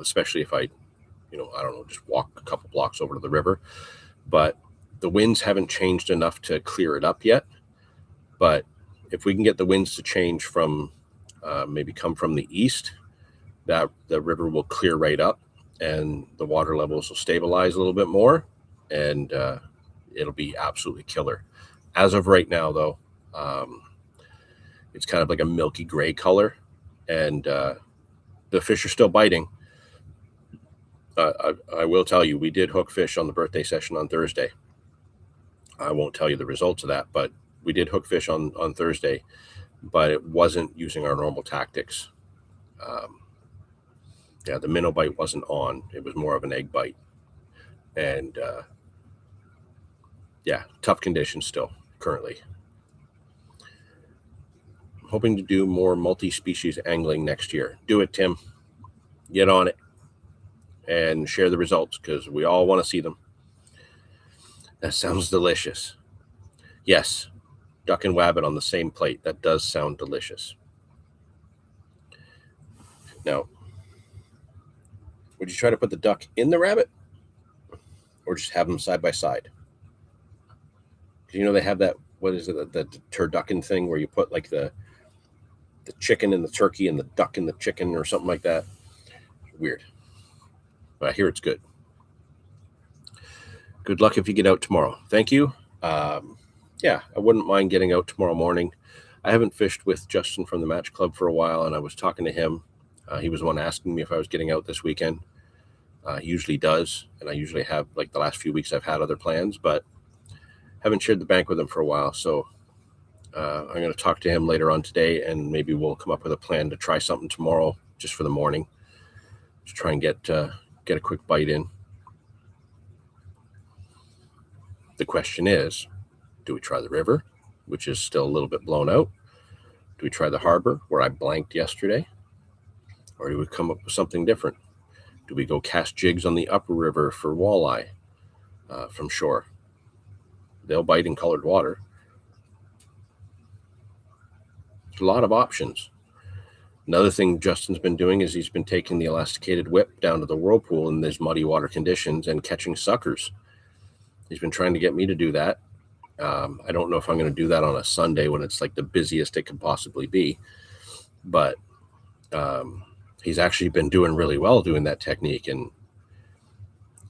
especially if I don't know, just walk a couple blocks over to the river. But the winds haven't changed enough to clear it up yet. But if we can get the winds to change from maybe come from the east, that the river will clear right up and the water levels will stabilize a little bit more, and it'll be absolutely killer. As of right now, though, it's kind of like a milky gray color, and the fish are still biting. I will tell you, we did hook fish on the birthday session on Thursday. I won't tell you the results of that, but we did hook fish on Thursday, but it wasn't using our normal tactics. The minnow bite wasn't on. It was more of an egg bite. And tough conditions still currently. I'm hoping to do more multi-species angling next year. Do it, Tim. Get on it and share the results, because we all want to see them. That sounds delicious. Yes, duck and wabbit on the same plate. That does sound delicious. Now, would you try to put the duck in the rabbit, or just have them side by side? Because they have that, what is it, the turducken thing where you put like the chicken in the turkey and the duck in the chicken or something like that. Weird. But I hear it's good. Good luck if you get out tomorrow. Thank you. I wouldn't mind getting out tomorrow morning. I haven't fished with Justin from the Match Club for a while, and I was talking to him. He was the one asking me if I was getting out this weekend. He usually does, and I usually have, like the last few weeks I've had other plans, but haven't shared the bank with him for a while. So I'm going to talk to him later on today, and maybe we'll come up with a plan to try something tomorrow just for the morning, to try and get a quick bite in. The question is, do we try the river, which is still a little bit blown out? Do we try the harbor, where I blanked yesterday? Or do we come up with something different? Do we go cast jigs on the upper river for walleye from shore? They'll bite in colored water. There's a lot of options. Another thing Justin's been doing is he's been taking the elasticated whip down to the whirlpool in these muddy water conditions and catching suckers. He's been trying to get me to do that. I don't know if I'm going to do that on a Sunday when it's like the busiest it can possibly be, but he's actually been doing really well doing that technique, and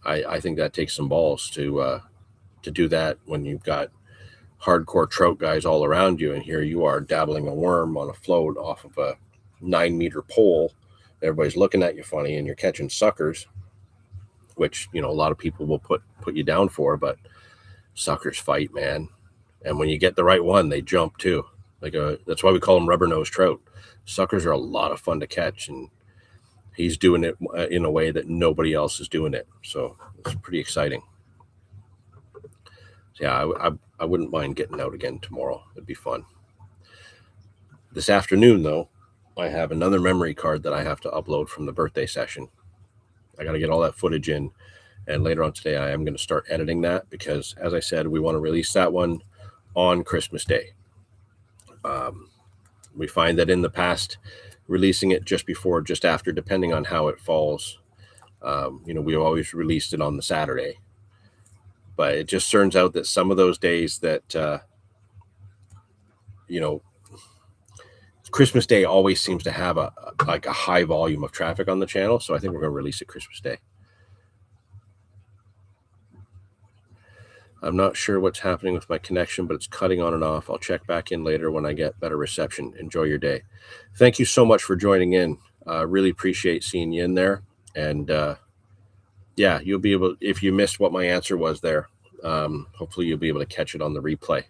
I think that takes some balls to do that when you've got hardcore trout guys all around you, and here you are dabbling a worm on a float off of a 9-meter pole. Everybody's looking at you funny, and you're catching suckers, which a lot of people will put you down for, but suckers fight, man. And when you get the right one, they jump too. That's why we call them rubber-nosed trout. Suckers are a lot of fun to catch, and he's doing it in a way that nobody else is doing it. So it's pretty exciting. So yeah, I wouldn't mind getting out again tomorrow. It'd be fun. This afternoon, though, I have another memory card that I have to upload from the birthday session. I got to get all that footage in, and later on today I am going to start editing that, because as I said, we want to release that one on Christmas Day. We find that in the past, releasing it just before, just after, depending on how it falls, we've always released it on the Saturday. But it just turns out that some of those days that, Christmas Day always seems to have a high volume of traffic on the channel. So I think we're going to release it Christmas Day. I'm not sure what's happening with my connection, but it's cutting on and off. I'll check back in later when I get better reception. Enjoy your day. Thank you so much for joining in. Really appreciate seeing you in there. And yeah, you'll be able, if you missed what my answer was there, hopefully you'll be able to catch it on the replay.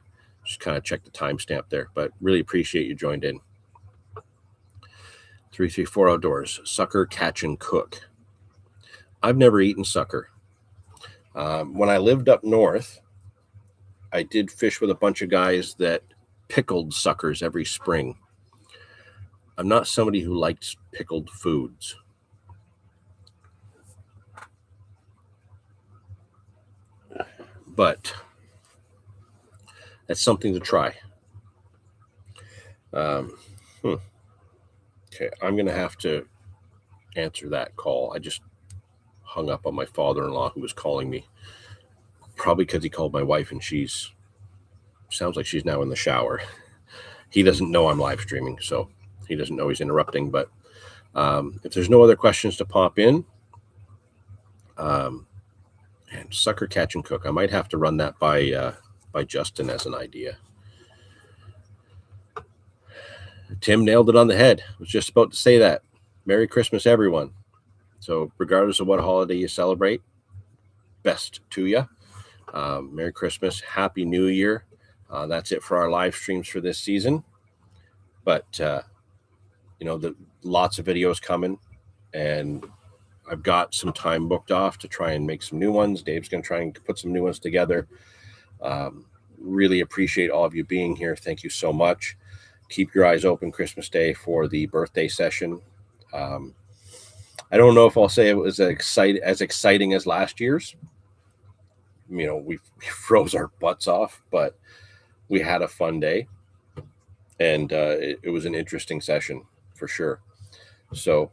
Just kind of check the timestamp there, but really appreciate you joined in. 334 Outdoors, sucker, catch, and cook. I've never eaten sucker. When I lived up north, I did fish with a bunch of guys that pickled suckers every spring. I'm not somebody who likes pickled foods. But that's something to try. Okay, I'm going to have to answer that call. I just hung up on my father-in-law who was calling me, probably because he called my wife and sounds like she's now in the shower. He doesn't know I'm live streaming, so he doesn't know he's interrupting. But if there's no other questions to pop in, and sucker, catch, and cook, I might have to run that by Justin as an idea. Tim nailed it on the head. I was just about to say that. Merry Christmas, everyone. So regardless of what holiday you celebrate, best to you. Merry Christmas. Happy New Year. That's it for our live streams for this season. But, lots of videos coming. And I've got some time booked off to try and make some new ones. Dave's going to try and put some new ones together. Really appreciate all of you being here. Thank you so much. Keep your eyes open Christmas Day for the birthday session. I don't know if I'll say it was as exciting as last year's. We froze our butts off, but we had a fun day, and it was an interesting session for sure. So,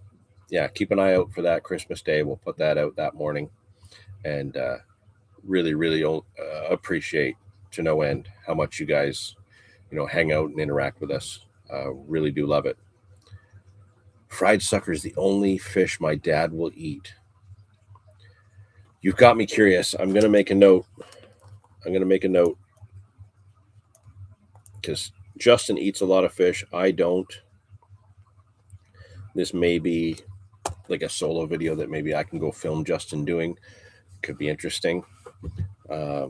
yeah, keep an eye out for that Christmas Day. We'll put that out that morning, and really, really appreciate to no end how much you guys hang out and interact with us. Really do love it. Fried sucker is the only fish my dad will eat. You've got me curious. I'm going to make a note. Because Justin eats a lot of fish. I don't. This may be like a solo video that maybe I can go film Justin doing. Could be interesting. Yeah.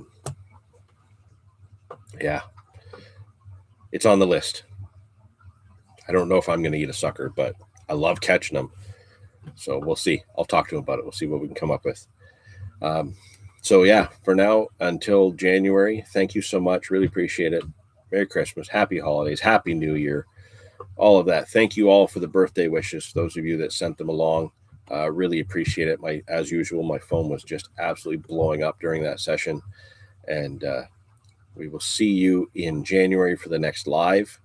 It's on the list. I don't know if I'm going to eat a sucker, but I love catching them. So we'll see. I'll talk to him about it. We'll see what we can come up with. So yeah, for now, until January, thank you so much. Really appreciate it. Merry Christmas. Happy holidays. Happy New Year. All of that. Thank you all for the birthday wishes. Those of you that sent them along, really appreciate it. As usual, my phone was just absolutely blowing up during that session. And we will see you in January for the next live.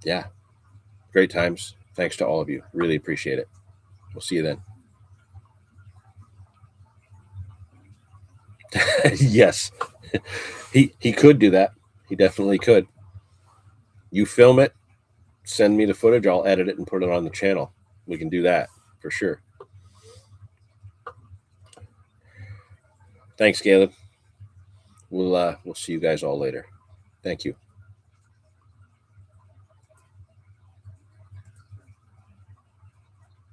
Yeah, great times. Thanks to all of you. Really appreciate it. We'll see you then. Yes, he could do that. He definitely could. You film it, send me the footage. I'll edit it and put it on the channel. We can do that for sure. Thanks, Caleb. We'll see you guys all later. Thank you.